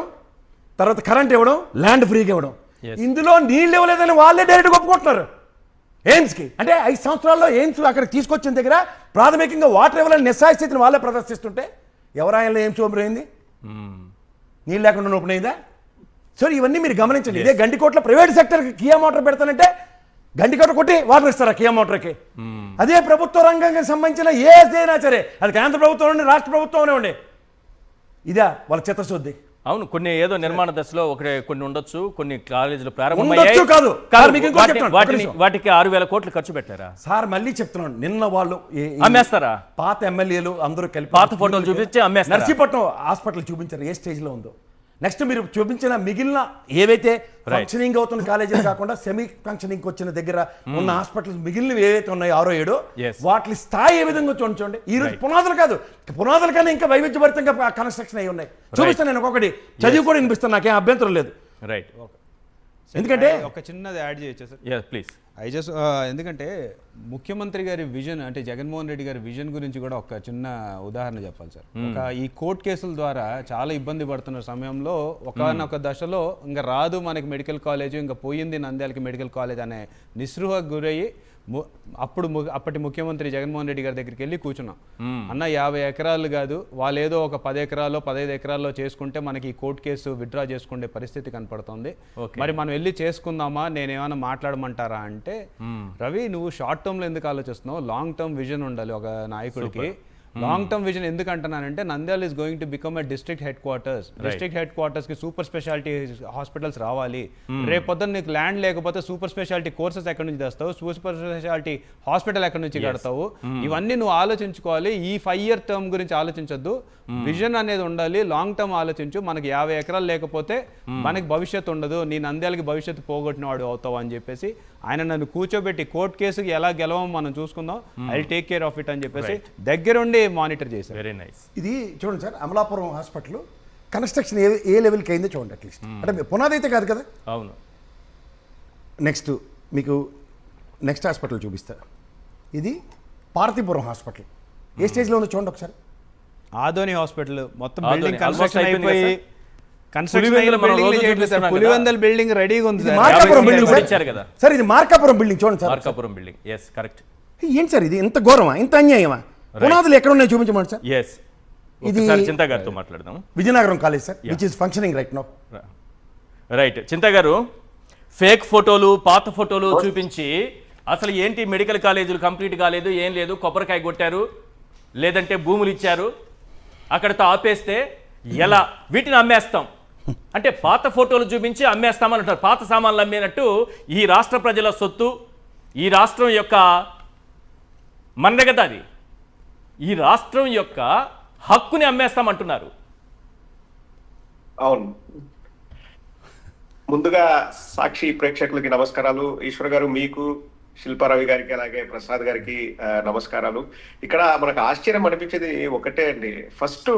S5: తర్వాత కరెంట్ ఇవ్వడం, ల్యాండ్ ఫ్రీగా ఇవ్వడం. ఇందులో నీళ్ళు ఇవ్వలేదని వాళ్ళే డైరెక్ట్గా ఒప్పుకుంటున్నారు ఎయిమ్స్కి. అంటే 5 సంవత్సరాల్లో ఎయిమ్స్ అక్కడికి తీసుకొచ్చిన దగ్గర ప్రాథమికంగా వాటర్ ఇవ్వాలని నిస్సాయస్థితిని వాళ్ళే ప్రదర్శిస్తుంటే ఎవరాయనలో ఎయిమ్స్ ఓపెన్ అయింది? నీళ్ళు లేకుండా ఓపెన్ అయిందా? సో ఇవన్నీ మీరు గమనించండి. ఇదే గండికోట్ల ప్రైవేట్ సెక్టర్కి కియా మోటార్ పెడతానంటే గండికోట కొట్టి వాటర్ ఇస్తారా కియా మోటార్కి? అదే ప్రభుత్వ రంగానికి సంబంధించిన ఏదైనా సరే, అది కేంద్ర ప్రభుత్వం ఉండి రాష్ట్ర ప్రభుత్వం ఉండే, ఇదా వాళ్ళ చిత్తశుద్ధి.
S1: అవును, కొన్ని ఏదో నిర్మాణ దశలో కొన్ని ఉండొచ్చు, కొన్ని కాలేజీలు
S5: ఉండొచ్చు కాదు.
S1: వాటికి 6,000 కోట్లు ఖర్చు పెట్టారా
S5: సార్? మళ్ళీ చెప్తున్నాను, నిన్న వాళ్ళు
S1: అమ్మేస్తారా?
S5: పాత ఎమ్మెల్యేలు అందరూ కలిపి
S1: పాత ఫోటోలు చూపించి అమ్మేస్తారా?
S5: నర్సీపట్నం హాస్పిటల్ చూపించారు, ఏ స్టేజ్ లో ఉందో. నెక్స్ట్ మీరు చూపించిన మిగిలిన ఏవైతే ఫంక్షనింగ్ అవుతున్న కాలేజీలు కాకుండా సెమీ ఫంక్షనింగ్ వచ్చిన దగ్గర ఉన్న హాస్పిటల్స్ మిగిలినవి ఏవైతే ఉన్నాయో 6-7, వాటి స్థాయి ఏ విధంగా చూడండి. ఈ రోజు పునాదులు కాదు, పునాదుల కన్నా ఇంకా వైవిధ్యభరితంగా కన్స్ట్రక్షన్ అయి ఉన్నాయి. చూపిస్తాను నేను ఒక్కొక్కటి, చదివి కూడా వినిపిస్తాను, నాకేం అభ్యంతరం లేదు.
S1: రైట్,
S3: ఎందుకంటే ఒక చిన్నది యాడ్ చేయొచ్చు సార్?
S1: ప్లీజ్.
S3: ఎందుకంటే ముఖ్యమంత్రి గారి విజన్, అంటే జగన్మోహన్ రెడ్డి గారి విజన్ గురించి కూడా ఒక చిన్న ఉదాహరణ చెప్పాలి సార్. ఈ కోర్టు కేసుల ద్వారా చాలా ఇబ్బంది పడుతున్న సమయంలో ఒకనొక దశలో ఇంకా రాదు మనకి మెడికల్ కాలేజ్, ఇంకా పోయింది నంద్యాలకి మెడికల్ కాలేజ్ అనే నిస్పృహకు గురయ్యి అప్పటి ముఖ్యమంత్రి జగన్మోహన్ రెడ్డి గారి దగ్గరికి వెళ్ళి కూర్చున్నాం. అన్న 50 ఎకరాలు కాదు, వాళ్ళు ఏదో ఒక 10 ఎకరాల్లో 15 ఎకరాల్లో చేసుకుంటే మనకి ఈ కోర్టు కేసు విత్డ్రా చేసుకునే పరిస్థితి కనపడుతుంది. మరి మనం వెళ్ళి చేసుకుందామా, నేనేమైనా మాట్లాడమంటారా అంటే, రవి నువ్వు షార్ట్ టర్మ్ లో ఎందుకు ఆలోచిస్తున్నావు? లాంగ్ టర్మ్ విజన్ ఉండాలి ఒక నాయకుడికి. లాంగ్ టర్మ్ విజన్ ఎందుకు అంటున్నానంటే, Nandyal is going to become a district head quarters. District head quarters కి సూపర్ స్పెషాలిటీ హాస్పిటల్స్ రావాలి. రేపు పొద్దున్న నీకు ల్యాండ్ లేకపోతే సూపర్ స్పెషాలిటీ కోర్సెస్ ఎక్కడి నుంచి తెస్తావు? సూపర్ స్పెషాలిటీ హాస్పిటల్ ఎక్కడి నుంచి కడతావు? ఇవన్నీ నువ్వు ఆలోచించుకోవాలి. ఈ 5 year టర్మ్ గురించి ఆలోచించొద్దు, విజన్ అనేది ఉండాలి. లాంగ్ టర్మ్ ఆలోచించు. మనకి 50 ఎకరాలు లేకపోతే మనకి భవిష్యత్తు ఉండదు, నీ నంద్యాలకి భవిష్యత్తు పోగొట్టిన వాడు అవుతావు అని చెప్పేసి ఆయన నన్ను కూర్చోబెట్టి కోర్టు కేసుకి ఎలా గెలవం మనం చూసుకుందాం, I take care of it అని చెప్పేసి దగ్గరుండి మానిటర్ చేశారు.
S1: Very nice.
S5: ఇది చూడండి సార్, అమలాపురం హాస్పిటల్ కన్స్ట్రక్షన్ ఏ లెవెల్కి అయిందో చూడండి అట్లీస్ట్. అంటే పునాది అయితే కాదు కదా.
S1: అవును.
S5: నెక్స్ట్ మీకు నెక్స్ట్ హాస్పిటల్ చూపిస్తా. ఇది పార్వతీపురం హాస్పిటల్ ఏ స్టేజ్లో ఉందో చూడండి ఒకసారి.
S3: ఆదోని హాస్పిటల్ మొత్తం
S1: ఆదోని
S3: బిల్డింగ్
S1: almost
S3: కన్స్ట్రక్షన్
S1: అయిపోయింది
S3: అయిపోయి
S1: కదా సార్?
S3: పులివెందల్ బిల్డింగ్ రెడీగా ఉంది సార్.
S5: మార్కాపురం బిల్డింగ్
S1: ఇచ్చారు కదా
S5: సార్, ఇది మార్కాపురం బిల్డింగ్ చూడండి sir.
S1: Markapuram building, yes correct.
S5: ఏంటి సార్ ఇది, ఎంత ఘోరమా, ఎంత అన్యాయమా? పునాదులు ఎక్కడ ఉన్నాయి చూపించమండి సార్.
S1: ఎస్, ఇది చింతా గారితో మాట్లాడదాం.
S5: Vizianagaram college sir, which is functioning right now.
S1: Right, Chinta garu, fake ఫోటోలు పాత ఫోటోలు చూపించి అసలు ఏంటి మెడికల్ కాలేజీలు కంప్లీట్ కాలేదు, ఏం లేదు, కొబ్బరికాయ కొట్టారు, లేదంటే భూములు ఇచ్చారు, అక్కడితో ఆపేస్తే ఎలా, వీటిని అమ్మేస్తాం అంటే పాత ఫోటోలు చూపించి అమ్మేస్తామని అంటారు. పాత సామాన్లు అమ్మేనట్టు ఈ రాష్ట్ర ప్రజల సొత్తు, ఈ రాష్ట్రం యొక్క మండగద, అది ఈ రాష్ట్రం యొక్క హక్కుని అమ్మేస్తామంటున్నారు.
S6: అవును, ముందుగా సాక్షి ప్రేక్షకులకి నమస్కారాలు. ఈశ్వర్ గారు, మీకు, శిల్పారావి గారికి, అలాగే ప్రసాద్ గారికి నమస్కారాలు. ఇక్కడ మనకు ఆశ్చర్యం అనిపించేది ఒకటే అండి, ఫస్ట్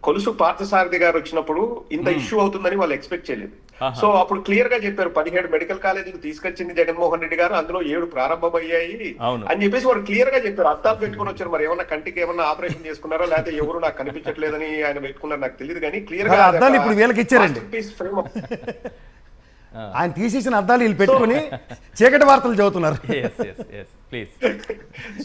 S6: కొలుసు పార్థసారథి గారు వచ్చినప్పుడు ఇంత ఇష్యూ అవుతుందని వాళ్ళు ఎక్స్పెక్ట్ చేయలేదు. సో అప్పుడు క్లియర్ గా చెప్పారు, 17 మెడికల్ కాలేజీలు తీసుకొచ్చింది జగన్మోహన్ రెడ్డి గారు, అందులో 7 ప్రారంభమయ్యాయి అని చెప్పేసి వాళ్ళు క్లియర్ గా చెప్పారు. అద్దాలు పెట్టుకుని వచ్చారు. మరి ఏమన్నా కంటికి ఏమన్నా ఆపరేషన్ చేసుకున్నారా, లేకపోతే ఎవరు నాకు కనిపించట్లేదని ఆయన పెట్టుకున్నారు నాకు తెలియదు, కానీ క్లియర్ గా
S5: అద్దాలు ఇప్పుడు వీళ్ళకి ఇచ్చారండి. ఆయన తీసేసిన అద్దాలు వీళ్ళు పెట్టుకుని చీకటి వార్తలు చదువుతున్నారు.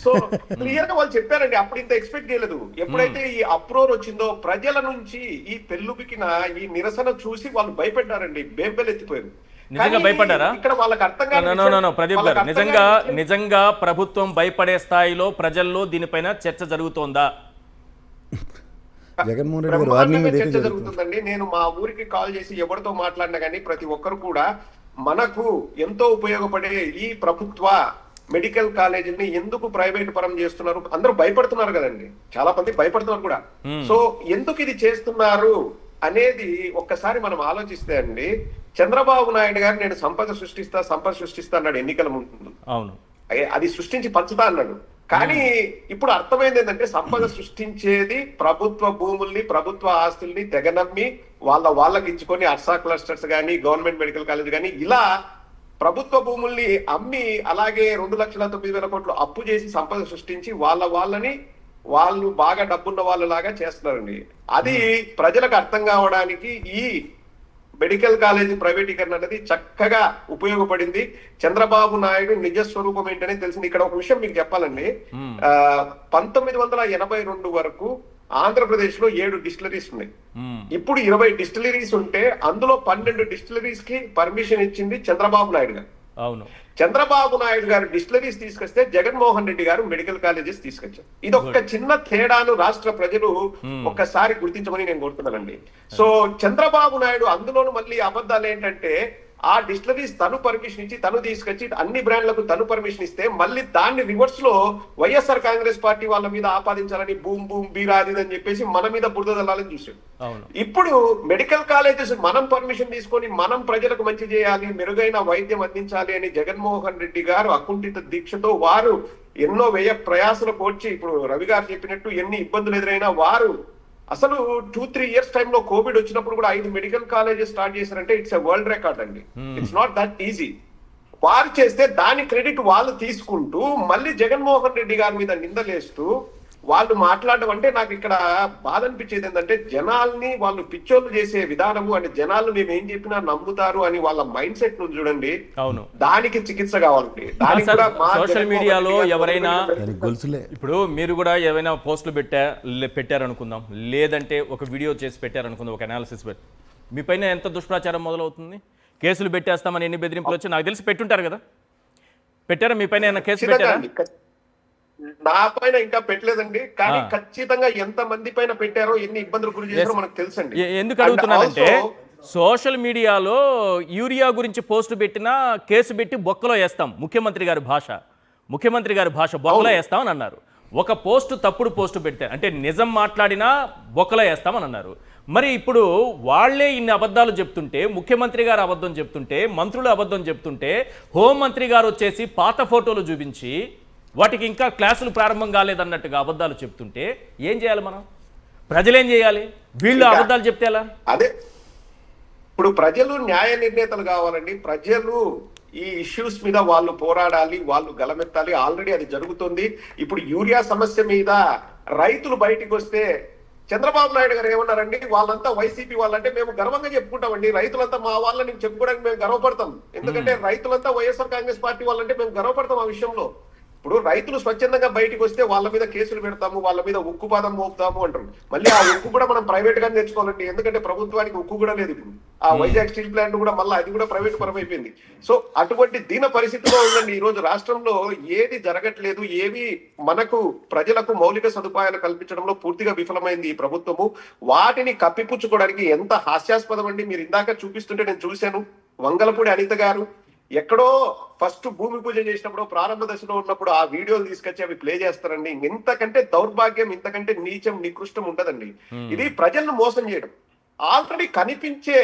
S6: సో క్లియర్ గా వాళ్ళు చెప్పారండి, అప్పుడు ఇంత ఎక్స్పెక్ట్ చేయలేదు. ఎప్పుడైతే ఈ అప్రోర్ వచ్చిందో ప్రజల నుంచి ఈ పెళ్ళుబికిన ఈ నిరసన చూసి వాళ్ళు భయపడ్డారండి, బేంబెలెత్తిపోయారు.
S1: నిజంగా భయపడ్డారా?
S6: ఇక్కడ వాళ్ళకి అర్థం కాదు.
S1: ప్రదీప్ గారు, నిజంగా ప్రభుత్వం భయపడే స్థాయిలో ప్రజల్లో దీనిపైన చర్చ జరుగుతోందా?
S5: జగన్మోహన్ రెడ్డి గారు వార్నింగ్
S6: చర్చ జరుగుతుందండి. నేను మా ఊరికి కాల్ చేసి ఎవరితో మాట్లాడినా కానీ ప్రతి ఒక్కరు కూడా మనకు ఎంతో ఉపయోగపడే ఈ ప్రభుత్వ మెడికల్ కాలేజీని ఎందుకు ప్రైవేట్ పరం చేస్తున్నారు, అందరూ భయపడుతున్నారు కదండి, చాలా మంది భయపడుతున్నారు కూడా. సో ఎందుకు ఇది చేస్తున్నారు అనేది ఒక్కసారి మనం ఆలోచిస్తే అండి, చంద్రబాబు నాయుడు గారు నేను సంపద సృష్టిస్తా అన్నాడు ఎన్నికల ముందు.
S1: అవును,
S6: అది సృష్టించి పంచుతా అన్నాడు. కానీ ఇప్పుడు అర్థమైంది ఏంటంటే, సంపద సృష్టించేది ప్రభుత్వ భూముల్ని, ప్రభుత్వ ఆస్తుల్ని తెగనమ్మి వాళ్ళకి ఇచ్చుకొని అర్సా క్లస్టర్స్ కానీ, గవర్నమెంట్ మెడికల్ కాలేజ్ కానీ ఇలా ప్రభుత్వ భూముల్ని అమ్మి అలాగే 2,09,000 కోట్లు అప్పు చేసి సంపద సృష్టించి వాళ్ళని వాళ్ళు బాగా డబ్బున్న వాళ్ళు లాగా చేస్తున్నారండి. అది ప్రజలకు అర్థం కావడానికి ఈ మెడికల్ కాలేజీ ప్రైవేటీకరణ అనేది చక్కగా ఉపయోగపడింది. చంద్రబాబు నాయుడు నిజ స్వరూపం ఏంటనేది తెలిసింది. ఇక్కడ ఒక విషయం మీకు చెప్పాలండి, 1982 వరకు ఆంధ్రప్రదేశ్ లో 7 డిస్టిలరీస్ ఉన్నాయి. ఇప్పుడు 20 డిస్టిలరీస్ ఉంటే అందులో 12 డిస్టిలరీస్ కి పర్మిషన్ ఇచ్చింది చంద్రబాబు నాయుడు గారు.
S1: అవును,
S6: చంద్రబాబు నాయుడు గారు డిస్టిలరీస్ తీసుకొస్తే జగన్మోహన్ రెడ్డి గారు మెడికల్ కాలేజెస్ తీసుకొచ్చారు. ఇది ఒక్క చిన్న తేడాను రాష్ట్ర ప్రజలు ఒక్కసారి గుర్తించమని నేను కోరుతున్నానండి. సో చంద్రబాబు నాయుడు అందులోను మళ్ళీ అబద్ధాలు ఏంటంటే ఆ డిస్టిలరీస్ తను పర్మిషన్ ఇచ్చి తను తీసుకొచ్చి అన్ని బ్రాండ్లకు తను పర్మిషన్ ఇస్తే మళ్ళీ దాన్ని రివర్స్ లో వైఎస్ఆర్ కాంగ్రెస్ పార్టీ వాళ్ళ మీద ఆపాదించాలని బూమ్ బూమ్ బీరాది అని చెప్పేసి మన మీద బురద దల్లాలని చూసాడు. ఇప్పుడు మెడికల్ కాలేజెస్ మనం పర్మిషన్ తీసుకొని మనం ప్రజలకు మంచి చేయాలి, మెరుగైన వైద్యం అందించాలి అని జగన్మోహన్ రెడ్డి గారు అకుంఠిత దీక్షతో వారు ఎన్నో వ్యయ ప్రయాసలు కోర్చి ఇప్పుడు రవి గారు చెప్పినట్టు ఎన్ని ఇబ్బందులు ఎదురైనా వారు అసలు 2-3 ఇయర్స్ టైంలో కోవిడ్ వచ్చినప్పుడు కూడా 5 మెడికల్ కాలేజెస్ స్టార్ట్ చేశారంటే ఇట్స్ ఎ వరల్డ్ రికార్డ్ అండి. It's not that easy. వారు చేస్తే దాని క్రెడిట్ వాళ్ళు తీసుకుంటూ మళ్ళీ జగన్మోహన్ రెడ్డి గారి మీద నిందలేస్తూ వాళ్ళు మాట్లాడడం అంటే నాకు ఇక్కడ బాధ అనిపించేది ఏంటంటే జనాల్ని వాళ్ళు పిచ్చోళ్ళు చేసే విధానము అని జనాలు మేము ఏం చెప్పినా నమ్ముతారు అని వాళ్ళ మైండ్ సెట్ ను చూడండి.
S1: అవును,
S6: దానికి చికిత్స కావాలండి. దానికి కూడా మా
S1: సోషల్ మీడియాలో ఎవరైనా
S5: గొలుసులే
S1: ఇప్పుడు మీరు కూడా ఏమైనా పోస్టులు పెట్టారనుకుందాం, లేదంటే ఒక వీడియో చేసి పెట్టారనుకుందాం, ఒక అనాలిసిస్ పెట్టి మీ పైన ఎంత దుష్ప్రచారం మొదలవుతుంది? కేసులు పెట్టేస్తామని ఎన్ని బెదిరింపులు వచ్చి నాకు తెలిసి పెట్టుంటారు కదా, పెట్టారా? మీ పైన ఏమైనా కేసు పెట్టారా?
S6: నా పైన ఇంకా పెట్టలేదండి, కానీ ఖచ్చితంగా ఎంత మంది పైన పెట్టారో ఎన్ని ఇబ్బందులు గురి చేశారో మనకు తెలుసండి.
S1: ఎందుకు అడుగుతున్నానంటే సోషల్ మీడియాలో యూరియా గురించి పోస్ట్ పెట్టినా కేసు పెట్టి బొక్కలో వేస్తాం, ముఖ్యమంత్రి గారి భాష బొక్కలో వేస్తామని అన్నారు. ఒక పోస్ట్ తప్పుడు పోస్టు పెడితే అంటే నిజం మాట్లాడినా బొక్కలో వేస్తామని అన్నారు. మరి ఇప్పుడు వాళ్లే ఇన్ని అబద్ధాలు చెప్తుంటే, ముఖ్యమంత్రి గారు అబద్ధం చెప్తుంటే, మంత్రులు అబద్ధం చెప్తుంటే, హోంమంత్రి గారు వచ్చేసి పాత ఫోటోలు చూపించి వాటికి ఇంకా క్లాసులు ప్రారంభం కాలేదన్నట్టుగా అబద్ధాలు చెప్తుంటే ఏం చేయాలి మనం? ప్రజలేం చేయాలి? వీళ్ళు అబద్ధాలు చెప్తే ఎలా?
S6: అదే ఇప్పుడు ప్రజలు న్యాయ నిర్ణేతలు కావాలండి. ప్రజలు ఈ ఇష్యూస్ మీద వాళ్ళు పోరాడాలి, వాళ్ళు గలమెత్తాలి. ఆల్రెడీ అది జరుగుతుంది. ఇప్పుడు యూరియా సమస్య మీద రైతులు బయటికి వస్తే చంద్రబాబు నాయుడు గారు ఏమన్నారండి, వాళ్ళంతా వైసీపీ వాళ్ళంటే మేము గర్వంగా చెప్పుకుంటామండి, రైతులంతా మా వాళ్ళని చెప్పుకోవడానికి మేము గర్వపడతాం. ఎందుకంటే రైతులంతా వైఎస్ఆర్ కాంగ్రెస్ పార్టీ వాళ్ళంటే మేము గర్వపడతాం ఆ విషయంలో. ఇప్పుడు రైతులు స్వచ్ఛందంగా బయటకు వస్తే వాళ్ళ మీద కేసులు పెడతాము, వాళ్ళ మీద ఉక్కుపాదం మోపుతాము అంటారు. మళ్ళీ ఆ ఉక్కు కూడా మనం ప్రైవేట్ గా తెచ్చుకోవాలండి, ఎందుకంటే ప్రభుత్వానికి ఉక్కు కూడా లేదు. ఇప్పుడు ఆ వైజాగ్ స్టీల్ ప్లాంట్ కూడా మళ్ళీ అది కూడా ప్రైవేట్ పరం అయిపోయింది. సో అటువంటి దీన పరిస్థితిలో ఉందండి ఈ రోజు రాష్ట్రంలో. ఏది జరగట్లేదు, ఏవి మనకు ప్రజలకు మౌలిక సదుపాయాలు కల్పించడంలో పూర్తిగా విఫలమైంది ఈ ప్రభుత్వము. వాటిని కప్పిపుచ్చుకోవడానికి ఎంత హాస్యాస్పదం అండి. మీరు ఇందాక చూపిస్తుంటే నేను చూశాను, వంగలపూడి అనిత గారు ఎక్కడో ఫస్ట్ భూమి పూజ చేసినప్పుడు ప్రారంభ దశలో ఉన్నప్పుడు ఆ వీడియోలు తీసుకొచ్చి అవి ప్లే చేస్తారండి. ఇంతకంటే దౌర్భాగ్యం, ఇంతకంటే నీచం, నికృష్టం ఉండదండి. ఇది ప్రజలను మోసం చేయడం. ఆల్రెడీ కనిపించే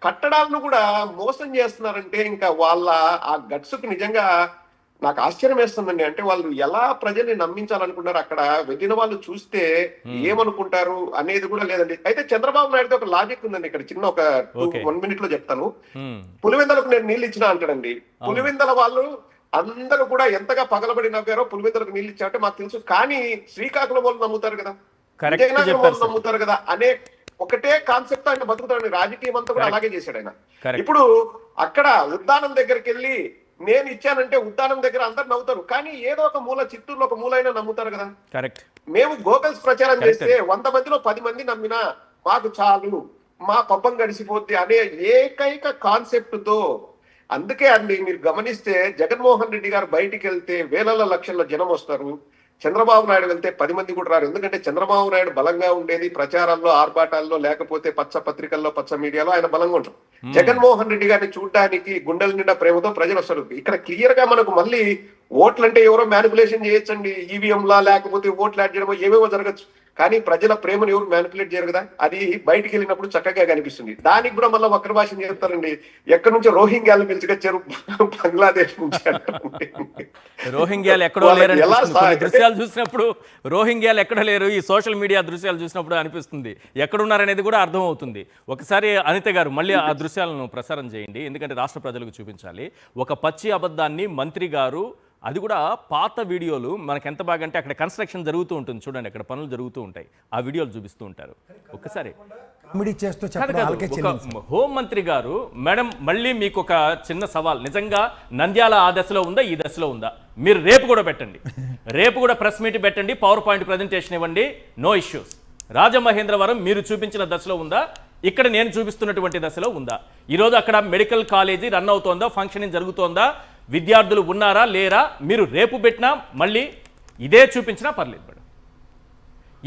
S6: కట్టడాలను కూడా మోసం చేస్తున్నారంటే ఇంకా వాళ్ళ ఆ గట్స్కు నిజంగా నాకు ఆశ్చర్యం వేస్తుందండి. అంటే వాళ్ళు ఎలా ప్రజల్ని నమ్మించాలనుకున్నారు, అక్కడ వెళ్ళిన వాళ్ళు చూస్తే ఏమనుకుంటారు అనేది కూడా లేదండి. అయితే చంద్రబాబు నాయుడుతో ఒక లాజిక్ ఉందండి ఇక్కడ, చిన్న ఒక 1 minute లో చెప్తాను. పులివెందలకు నేను నీళ్ళు ఇచ్చినా అంటాడండి. పులివెందల వాళ్ళు అందరూ కూడా ఎంతగా పగలబడి నవ్వారో పులివెందలకు నీళ్ళు ఇచ్చారంటే మాకు తెలుసు. కానీ శ్రీకాకుళం వాళ్ళు నమ్ముతారు కదా, విజయనగరం వాళ్ళు నమ్ముతారు కదా అనే ఒకటే కాన్సెప్ట్ ఆయన బతుకుతాడు. రాజకీయం అంతా కూడా అలాగే చేశాడు ఆయన. ఇప్పుడు అక్కడ ఉద్దానం దగ్గరికి వెళ్ళి నేను ఇచ్చానంటే ఉద్దానం దగ్గర అందరు నవ్వుతారు, కానీ ఏదో ఒక మూల, చిత్తూరులో ఒక మూల అయినా నమ్ముతారు కదా.
S1: కరెక్ట్.
S6: మేము గోకల్స్ ప్రచారం చేస్తే 100 మందిలో 10 మంది నమ్మినా మాకు చాలు, మా పబ్బం గడిసిపోద్ది అనే ఏకైక కాన్సెప్ట్ తో. అందుకే అండి మీరు గమనిస్తే జగన్మోహన్ రెడ్డి గారు బయటికి వెళ్తే వేల లక్షల జనం వస్తారు, చంద్రబాబు నాయుడు వెళ్తే 10 మంది కూడా రారు. ఎందుకంటే చంద్రబాబు నాయుడు బలంగా ఉండేది ప్రచారాల్లో, ఆర్భాటాల్లో, లేకపోతే పచ్చ పత్రికల్లో, పచ్చ మీడియాలో ఆయన బలంగా ఉంటారు. జగన్మోహన్ రెడ్డి గారిని చూడడానికి గుండెల నిండా ప్రేమతో ప్రజలు వస్తారు. ఇక్కడ క్లియర్ గా మనకు మళ్ళీ ఓట్లంటే ఎవరో మ్యానిపులేషన్ చేయొచ్చండి, ఈవీఎం లా లేకపోతే ఓట్లు యాడ్ చేయడమో ఏవేవో జరగచ్చు. కానీ ప్రజల ప్రేమను ఎవరు మ్యానిపులేట్ చేయరు కదా, అది బయటికి వెళ్ళినప్పుడు చక్కగా కనిపిస్తుంది. దానికి కూడా మళ్ళీ వక్ర భాషను చెప్తారండి. ఎక్కడి నుంచో రోహింగ్యాలు పిలుచుకొచ్చారు బంగ్లాదేశ్ నుంచి అంటారండి.
S1: రోహింగ్యాలు ఎక్కడో లేరు అనిపిస్తుంది. కొన్ని దృశ్యాలు చూసినప్పుడు రోహింగ్యాలు ఎక్కడ లేరు, ఈ సోషల్ మీడియా దృశ్యాలు చూసినప్పుడు అనిపిస్తుంది ఎక్కడున్నారనేది కూడా అర్థమవుతుంది. ఒకసారి అనిత గారు మళ్ళీ ఆ దృశ్యాలను ప్రసారం చేయండి, ఎందుకంటే రాష్ట్ర ప్రజలకు చూపించాలి. ఒక పచ్చి అబద్ధాన్ని మంత్రి గారు, అది కూడా పాత వీడియోలు, మనకు ఎంత బాగా అంటే అక్కడ కన్స్ట్రక్షన్ జరుగుతూ ఉంటుంది చూడండి, అక్కడ పనులు జరుగుతూ ఉంటాయి, ఆ వీడియోలు చూపిస్తూ ఉంటారు. ఒక్కసారి
S5: కామెడీ చేస్తూ
S1: హోంమంత్రి గారు, మేడం మళ్ళీ మీకు ఒక చిన్న సవాల్, నిజంగా నంద్యాల ఆ దశలో ఉందా, ఈ దశలో ఉందా? మీరు రేపు కూడా పెట్టండి, రేపు కూడా ప్రెస్ మీట్ పెట్టండి, పవర్ పాయింట్ ప్రజెంటేషన్ ఇవ్వండి, నో ఇష్యూస్. రాజమహేంద్రవరం మీరు చూపించిన దశలో ఉందా, ఇక్కడ నేను చూపిస్తున్నటువంటి దశలో ఉందా? ఈరోజు అక్కడ మెడికల్ కాలేజీ రన్ అవుతోందా, ఫంక్షనింగ్ జరుగుతోందా, విద్యార్థులు ఉన్నారా లేరా? మీరు రేపు పెట్టినా మళ్ళీ ఇదే చూపించినా పర్లేదు మేడం.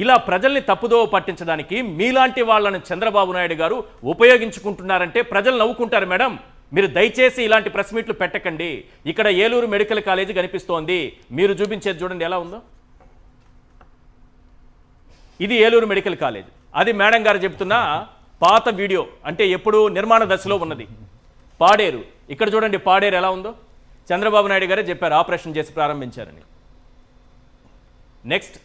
S1: ఇలా ప్రజల్ని తప్పుదోవ పట్టించడానికి మీలాంటి వాళ్ళని చంద్రబాబు నాయుడు గారు ఉపయోగించుకుంటున్నారంటే ప్రజలు నవ్వుకుంటారు మేడం. మీరు దయచేసి ఇలాంటి ప్రెస్ మీట్లు పెట్టకండి. ఇక్కడ ఏలూరు మెడికల్ కాలేజీ కనిపిస్తోంది, మీరు చూపించేది చూడండి ఎలా ఉందో. ఇది ఏలూరు మెడికల్ కాలేజ్, అది మేడం గారు చెప్తున్న పాత వీడియో, అంటే ఎప్పుడు నిర్మాణ దశలో ఉన్నది. పాడేరు, ఇక్కడ చూడండి పాడేరు ఎలా ఉందో. చంద్రబాబు నాయుడు గారే చెప్పారు ఆపరేషన్ చేసి ప్రారంభించారని. నెక్స్ట్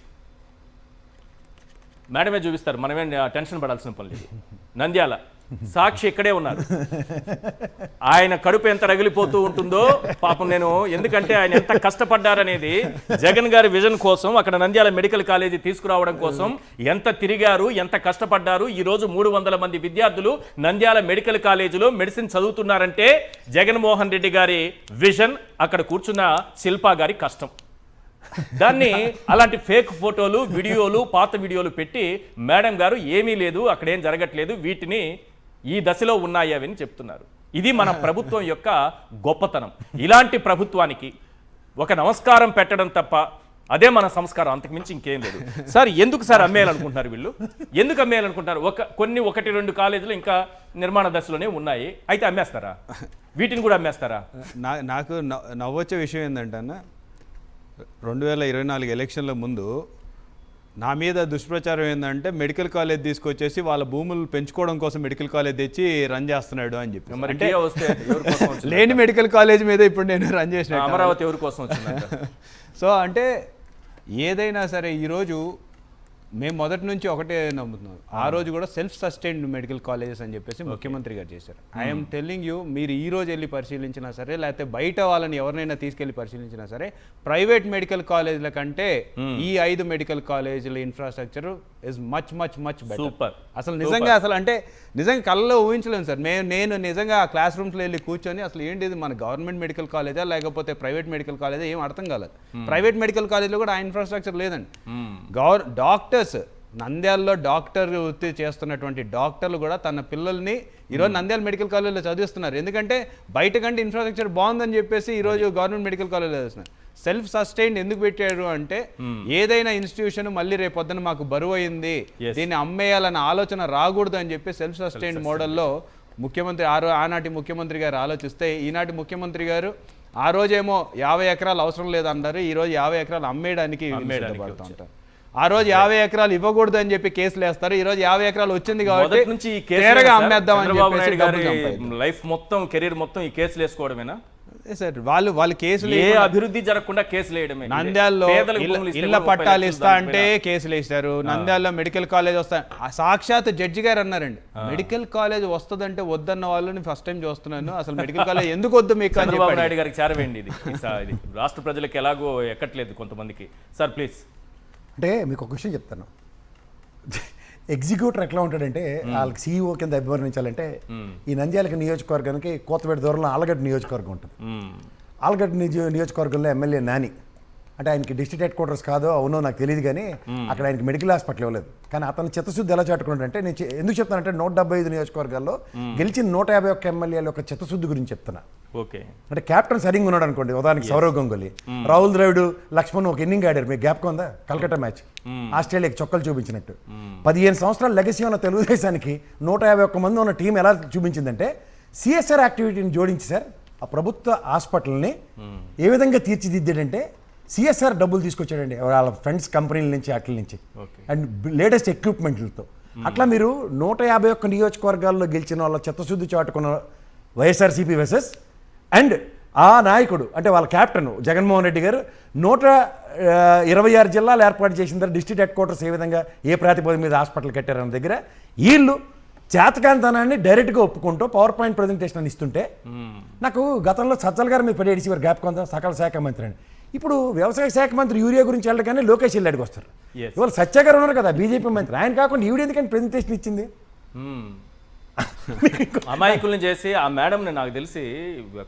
S1: మేడమే చూపిస్తారు, మనమే టెన్షన్ పడాల్సిన పని లేదు. నంద్యాల సాక్షి ఇక్కడే ఉన్నారు, ఆయన కడుపు ఎంత రగిలిపోతూ ఉంటుందో పాపం. నేను ఎందుకంటే ఆయన ఎంత కష్టపడ్డారనేది, జగన్ గారి విజన్ కోసం అక్కడ నంద్యాల మెడికల్ కాలేజీ తీసుకురావడం కోసం ఎంత తిరిగారు, ఎంత కష్టపడ్డారు. ఈ రోజు 300 మంది విద్యార్థులు నంద్యాల మెడికల్ కాలేజీలో మెడిసిన్ చదువుతున్నారంటే జగన్మోహన్ రెడ్డి గారి విజన్, అక్కడ కూర్చున్న శిల్పా గారి కష్టం. దాన్ని అలాంటి ఫేక్ ఫోటోలు, వీడియోలు, పాత వీడియోలు పెట్టి మేడం గారు ఏమీ లేదు, అక్కడేం జరగట్లేదు, వీటిని ఈ దశలో ఉన్నాయి అని చెప్తున్నారు. ఇది మన ప్రభుత్వం యొక్క గొప్పతనం. ఇలాంటి ప్రభుత్వానికి ఒక నమస్కారం పెట్టడం తప్ప అదే మన సంస్కారం, అంతకుమించి ఇంకేం లేదు. సార్ ఎందుకు సార్ అమ్మేయాలనుకుంటున్నారు వీళ్ళు? ఎందుకు అమ్మేయాలనుకుంటున్నారు? కొన్ని 1-2 కాలేజీలు ఇంకా నిర్మాణ దశలోనే ఉన్నాయి, అయితే అమ్మేస్తారా? వీటిని కూడా అమ్మేస్తారా?
S3: నాకు నవ్వొచ్చే విషయం ఏంటంటే అన్న, 2024 ఎలక్షన్ల ముందు నా మీద దుష్ప్రచారం ఏంటంటే మెడికల్ కాలేజ్ తీసుకొచ్చేసి వాళ్ళ భూములు పెంచుకోవడం కోసం మెడికల్ కాలేజ్ తెచ్చి రన్ చేస్తున్నాడు అని చెప్పి. అంటే లేని మెడికల్ కాలేజ్ మీద ఇప్పుడు నేను రన్ చేసిన
S1: అమరావతి ఎవరి కోసం వచ్చిందంట.
S3: సో అంటే ఏదైనా సరే ఈరోజు మేము మొదటి నుంచి ఒకటే నమ్ముతున్నాం, ఆ రోజు కూడా సెల్ఫ్ సస్టైన్డ్ మెడికల్ కాలేజెస్ అని చెప్పేసి ముఖ్యమంత్రి గారు చేశారు. ఐఎమ్ టెల్లింగ్ యూ, మీరు ఈ రోజు వెళ్ళి పరిశీలించినా సరే, లేకపోతే బయట వాళ్ళని ఎవరినైనా తీసుకెళ్లి పరిశీలించినా సరే, ప్రైవేట్ మెడికల్ కాలేజీల కంటే ఈ 5 మెడికల్ కాలేజీల infrastructure is much much much better. అసలు నిజంగా అంటే నిజంగా కళ్ళలో ఊహించలేము సార్. నేను నిజంగా క్లాస్ రూమ్స్లో వెళ్ళి కూర్చొని అసలు ఏంటిది మన గవర్నమెంట్ మెడికల్ కాలేజా లేకపోతే ప్రైవేట్ మెడికల్ కాలేజా ఏం అర్థం కాలేదు. ప్రైవేట్ మెడికల్ కాలేజీలో కూడా ఆ ఇన్ఫ్రాస్ట్రక్చర్ లేదండి. డాక్టర్స్ నంద్యాలలో డాక్టర్ వృత్తి చేస్తున్నటువంటి డాక్టర్లు కూడా తన పిల్లల్ని ఈరోజు నంద్యాల మెడికల్ కాలేజీలో చదివిస్తున్నారు. ఎందుకంటే బయట కంటే ఇన్ఫ్రాస్ట్రక్చర్ బాగుందని చెప్పేసి ఈరోజు గవర్నమెంట్ మెడికల్ కాలేజీలో చదివిస్తున్నారు. సెల్ఫ్ సస్టైన్డ్ ఎందుకు పెట్టారు అంటే ఏదైనా ఇన్స్టిట్యూషన్ మళ్ళీ రేపు పొద్దున మాకు బరువు అయింది, దీన్ని అమ్మేయాలన్న ఆలోచన రాకూడదు అని చెప్పి సెల్ఫ్ సస్టైన్డ్ మోడల్లో ముఖ్యమంత్రి ఆనాటి ముఖ్యమంత్రి గారు ఆలోచిస్తే, ఈనాటి ముఖ్యమంత్రి గారు ఆ రోజేమో 50 ఎకరాలు అవసరం లేదన్నారు, ఈ రోజు 50 ఎకరాలు అమ్మేయడానికి సిద్ధపడుతూ ఉంటారు. ఆ రోజు 50 ఎకరాలు ఇవ్వకూడదు అని చెప్పి కేసులు వేస్తారు. ఈ రోజు 50 ఎకరాలు వచ్చింది కాబట్టి అమ్మేద్దాం అని చెప్పి
S1: లైఫ్ మొత్తం, కెరీర్ మొత్తం ఈ కేసులు వేసుకోవడమేనా
S3: సార్? వాళ్ళు కేసులు,
S1: ఏ అభివృద్ధి జరగకుండా కేసులు వేయడమే.
S3: నంద్యాలలో ఇళ్ల పట్టాలు ఇస్తా అంటే కేసులు వేస్తారు, నంద్యాలలో మెడికల్ కాలేజ్ వస్తా సాక్షాత్ జడ్జి గారు అన్నారండి, మెడికల్ కాలేజ్ వస్తుందంటే వద్దన్న వాళ్ళని ఫస్ట్ టైం చూస్తున్నాను, అసలు మెడికల్ కాలేజ్ ఎందుకు వద్దు మీకు?
S1: చంద్రబాబు నాయుడు గారికి చేరవేయండి ఇది. రాష్ట్ర ప్రజలకు ఎలాగో ఎక్కట్లేదు కొంతమందికి. Sir please.
S5: అంటే మీకు ఒక విషయం చెప్తాను, ఎగ్జిక్యూటర్ ఎట్లా ఉంటాడంటే వాళ్ళకి సీఈఓ కింద అభివర్ణించాలంటే, ఈ నంద్యాల నియోజకవర్గానికి కోతవేట దూరంలో ఆలగడ్డ నియోజకవర్గం ఉంటుంది. ఆలగడ్డ నియోజకవర్గంలో ఎమ్మెల్యే నాని, అంటే ఆయనకి డిస్ట్రిక్ట్ హెడ్ క్వార్టర్స్ కాదో అవునో నాకు తెలియదు, కానీ అక్కడ ఆయనకి మెడికల్ హాస్పిటల్ ఇవ్వలేదు. కానీ అతను చిత్తశుద్ధి ఎలా చాటుకుంటాడంటే, నేను ఎందుకు చెప్తానంటే 175 నియోజకవర్గాల్లో గెలిచిన 151 ఎమ్మెల్యేల యొక్క చిత్తశుద్ధి గురించి చెప్తున్నా.
S1: ఓకే,
S5: అంటే క్యాప్టెన్ సరిగ్గా ఉన్నాడు అనుకోండి, ఉదాహరణకి సౌరవ్ గంగూలీ, రాహుల్ ద్రవిడ్, లక్ష్మణ్ ఒక ఇన్నింగ్ ఆడారు, మీకు జ్ఞాపకం ఉందా? కలకత్తా మ్యాచ్ ఆస్ట్రేలియాకి చొక్కలు చూపించినట్టు. 15 సంవత్సరాల లెగసీ ఉన్న తెలుగుదేశానికి 151 మంది ఉన్న టీం ఎలా చూపించిందంటే, సిఎస్ఆర్ యాక్టివిటీని జోడించి సార్ ఆ ప్రభుత్వ హాస్పిటల్ని ఏ విధంగా తీర్చిదిద్దాడంటే, సిఎస్ఆర్ డబ్బులు తీసుకొచ్చాడండి వాళ్ళ ఫ్రెండ్స్ కంపెనీల నుంచి వాటి నుంచి అండ్ లేటెస్ట్ ఎక్విప్మెంట్లతో. అట్లా మీరు 151 నియోజకవర్గాల్లో గెలిచిన వాళ్ళ చిత్తశుద్ధి చాటుకున్న వైఎస్ఆర్సీపీ వర్సెస్ అండ్ ఆ నాయకుడు అంటే వాళ్ళ క్యాప్టెన్ జగన్మోహన్ రెడ్డి గారు 126 జిల్లాలు ఏర్పాటు చేసిన తర్వాత డిస్ట్రిక్ట్ హెడ్ క్వార్టర్స్ ఏ విధంగా ఏ ప్రాతిపదిక మీద హాస్పిటల్ కట్టారన్న దగ్గర వీళ్ళు చేతకాంతనాన్ని డైరెక్ట్గా ఒప్పుకుంటూ పవర్ పాయింట్ ప్రజెంటేషన్ అని ఇస్తుంటే నాకు గతంలో సజ్జల గారు మీరు పడేసి వారు జ్ఞాపకం ఉందా సకల శాఖ మంత్రి అని. ఇప్పుడు వ్యవసాయ శాఖ మంత్రి యూరియా గురించి వెళ్ళగానే లోకేష్ వెళ్ళాడికి వస్తారు. ఇవాళ సత్య గారు ఉన్నారు కదా బీజేపీ మంత్రి, ఆయన కాకుండా ఈవిడ ఎందుకని ప్రజెంటేషన్ ఇచ్చింది?
S1: అమాయకుల్ని చేసి ఆ మేడంని నాకు తెలిసి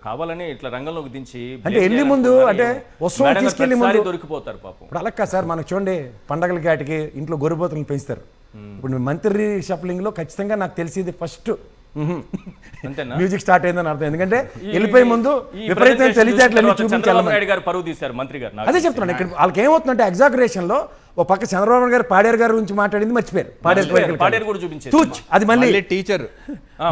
S1: కావాలని ఇట్లా రంగంలోకి దించి
S5: అంటే వెళ్ళి ముందు అంటే వస్తువులు
S1: మేడం గారు
S5: తీసుకెళ్ళి ముందు
S1: ప్రతిసారి దొరికిపోతారు పాపం.
S5: ఇప్పుడు అలా కాదు సార్, మనకు చూడండి పండగల కాటికి ఇంట్లో గొర్రెపోతులను పెంచుతారు. ఇప్పుడు మంత్రి షఫలింగ్లో ఖచ్చితంగా నాకు తెలిసింది ఫస్ట్
S1: అంతేనా?
S5: మ్యూజిక్ స్టార్ట్ అయిందని అర్థం. ఎందుకంటే వెళ్ళిపోయి ముందు
S1: ఈ
S5: విపరీతమైన
S1: presentation
S5: తెలివితేటలన్నీ
S1: చూసిన తర్వాత చంద్రబాబు
S5: చూపించాలి.
S1: నాయుడు గారు పరువు తీశారు మంత్రి గారు. నాకు
S5: అదే చెప్తున్నాను, ఇక్కడ వాళ్ళకి ఏమవుతుందంటే ఎగ్జాగరేషన్ లో ఓ పక్క చంద్రబాబు గారు పాడేరు గారి గురించి మాట్లాడింది మర్చిపోయారు.
S1: పాడేరు కూడా చూపించారు.
S5: తూచ్ అది మళ్ళీ
S3: teacher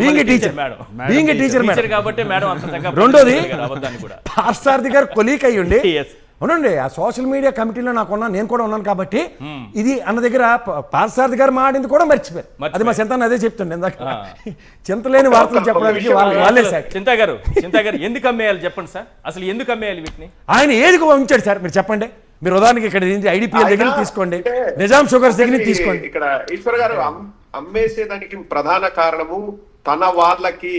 S5: being teacher
S1: madam
S5: being teacher
S1: teacher కాబట్టి మేడం అంత చక్కగా
S5: రెండోది
S1: అబద్ధాన్ని కూడా
S5: పార్సారథి గారు కొలీక్ అయ్యుండి
S1: Yes.
S5: అవునండి ఆ సోషల్ మీడియా కమిటీలో నేను కూడా ఉన్నాను కాబట్టి ఇది అన్న దగ్గర పార్సారథి గారు మాడింది కూడా మర్చిపోయారు. అది మా చింతన అదే చెప్తుండే ఇందాక చింతలేని వార్తలు చెప్పడానికి వాళ్ళే సార్.
S1: చింతా గారు ఎందుకు అమ్మేయాలి చెప్పండి సార్, అసలు ఎందుకు అమ్మేయాలి వీటిని?
S5: ఆయన ఏదికి ఉంచాడు సార్ మీరు చెప్పండి. మీరు ఉదాహరణకి ఇక్కడ ఐడిపిఎల్ దగ్గర నుంచి తీసుకోండి, నిజాం షుగర్స్ దగ్గర నుంచి తీసుకోండి.
S6: ఇక్కడ ఈశ్వర్ గారు అమ్మేసేదానికి ప్రధాన కారణము తన వాళ్ళకి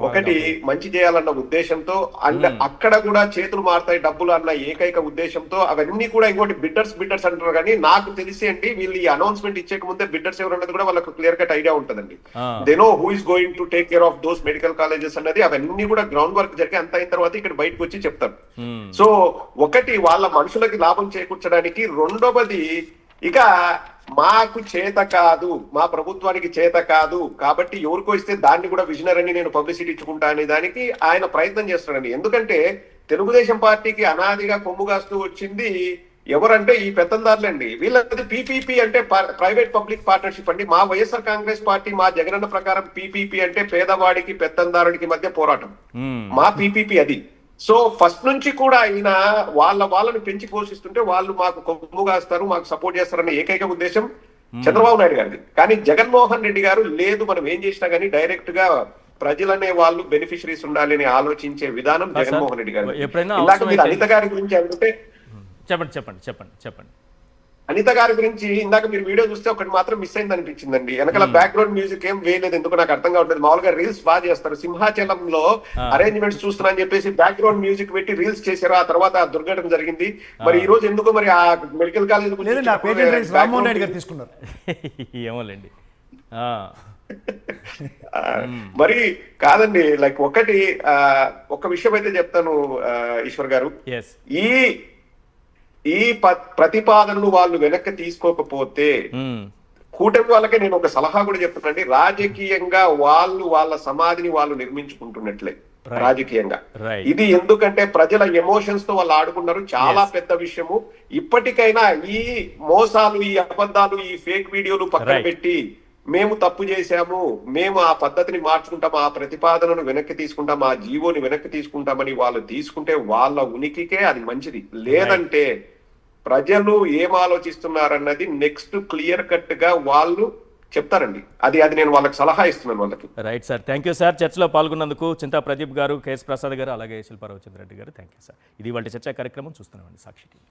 S6: ఒకటి మంచి చేయాలన్న ఉద్దేశంతో అండ్ అక్కడ కూడా చేతులు మారుతాయి డబ్బులు అన్న ఏకైక ఉద్దేశంతో అవన్నీ కూడా ఇంకోటి బిడ్డర్స్ అంటారు. కానీ నాకు తెలిసి అండి వీళ్ళు ఈ అనౌన్స్మెంట్ ఇచ్చేక ముందే బిడ్డర్స్ ఎవరు అన్నది కూడా వాళ్ళకు క్లియర్ కట్ ఐడియా ఉంటుందండి. They know who is going to take care of those medical colleges అన్నది అవన్నీ కూడా గ్రౌండ్ వర్క్ జరిగి అంత అయిన తర్వాత ఇక్కడ బయటకు వచ్చి చెప్తారు. సో ఒకటి వాళ్ళ మనుషులకి లాభం చేకూర్చడానికి, రెండవది ఇక మాకు చేత కాదు, మా ప్రభుత్వానికి చేత కాదు కాబట్టి ఎవరికో ఇస్తే దాన్ని కూడా విజనర్ అని నేను పబ్లిసిటీ ఇచ్చుకుంటా అనే దానికి ఆయన ప్రయత్నం చేస్తున్నాడండి. ఎందుకంటే తెలుగుదేశం పార్టీకి అనాదిగా కొమ్ము కాస్తూ వచ్చింది ఎవరంటే ఈ పెత్తందారులండి. వీళ్ళది పీపీపీ అంటే ప్రైవేట్ పబ్లిక్ పార్ట్నర్షిప్ అండి. మా వైఎస్ఆర్ కాంగ్రెస్ పార్టీ మా జగనన్న ప్రకారం పీపీపీ అంటే పేదవాడికి పెత్తందారుడికి మధ్య పోరాటం, మా పీపీపీ అది. సో ఫస్ట్ నుంచి కూడా ఆయన వాళ్ళని పెంచి పోషిస్తుంటే వాళ్ళు మాకు కొమ్ము కాస్తారు, మాకు సపోర్ట్ చేస్తారన్న ఏకైక ఉద్దేశం చంద్రబాబు నాయుడు గారిది. కానీ జగన్మోహన్ రెడ్డి గారు లేదు మనం ఏం చేసినా కానీ డైరెక్ట్ గా ప్రజలనే వాళ్ళు బెనిఫిషరీస్ ఉండాలి అని ఆలోచించే విధానం జగన్మోహన్ రెడ్డి గారు. ఇందాక మీరు అనిత గారి గురించి అంటే
S1: చెప్పండి
S6: అనిత గారి గురించి ఇందాక మీరు వీడియో చూస్తే ఒకటి మాత్రం మిస్ అయింది అనిపించిందండి. వెనకాల బ్యాక్గ్రౌండ్ మ్యూజిక్ ఏం వేయలేదు, ఎందుకు నాకు అర్థం కావట్లేదు. మామూలుగా రీల్స్ బాగా చేస్తారు, సింహాచలంలో అరేంజ్మెంట్స్ చూస్తున్నా అని చెప్పేసి బ్యాక్గ్రౌండ్ మ్యూజిక్ పెట్టి రీల్స్ చేశారు. ఆ తర్వాత ఆ దుర్ఘటన జరిగింది. మరి ఈ రోజు ఎందుకు మరి ఆ మెడికల్ కాలేజ్
S5: రామ్మోహన్ రెడ్డి గారు తీసుకున్నారు
S1: ఏమోలేండి.
S6: మరి కాదండి, లైక్ ఒక విషయం అయితే చెప్తాను ఈశ్వర్ గారు, ఈ ప్రతిపాదనలు వాళ్ళు వెనక్కి తీసుకోకపోతే కూటమి వాళ్ళకే నేను ఒక సలహా కూడా చెప్తున్నానండి. రాజకీయంగా వాళ్ళ సమాధిని వాళ్ళు నిర్మించుకుంటున్నట్లే రాజకీయంగా. ఇది ఎందుకంటే ప్రజల ఎమోషన్స్ తో వాళ్ళు ఆడుకున్నారు, చాలా పెద్ద విషయము. ఇప్పటికైనా ఈ మోసాలు, ఈ అబద్ధాలు, ఈ ఫేక్ వీడియోలు పక్కన పెట్టి మేము తప్పు చేశాము, మేము ఆ పద్ధతిని మార్చుకుంటాం, ఆ ప్రతిపాదనను వెనక్కి తీసుకుంటాం, ఆ జీవోని వెనక్కి తీసుకుంటామని వాళ్ళు తీసుకుంటే వాళ్ళ ఉనికికే అది మంచిది. లేదంటే ప్రజలు ఏం ఆలోచిస్తున్నారన్నది నెక్స్ట్ క్లియర్ కట్ గా వాళ్ళు చెప్తారండి. అది నేను వాళ్ళకి సలహా ఇస్తున్నాను వాళ్ళకి.
S1: Right sir, thank you sir. చర్చలో పాల్గొన్నందుకు చింతా ప్రదీప్ గారు, కేఎస్ ప్రసాద్ గారు, అలాగే శిల్పారావు చంద్రరెడ్డి గారు, థ్యాంక్ యూ సార్. ఇది వాళ్ళ చర్చా కార్యక్రమం చూస్తున్నామండి సాక్షి టీవీ.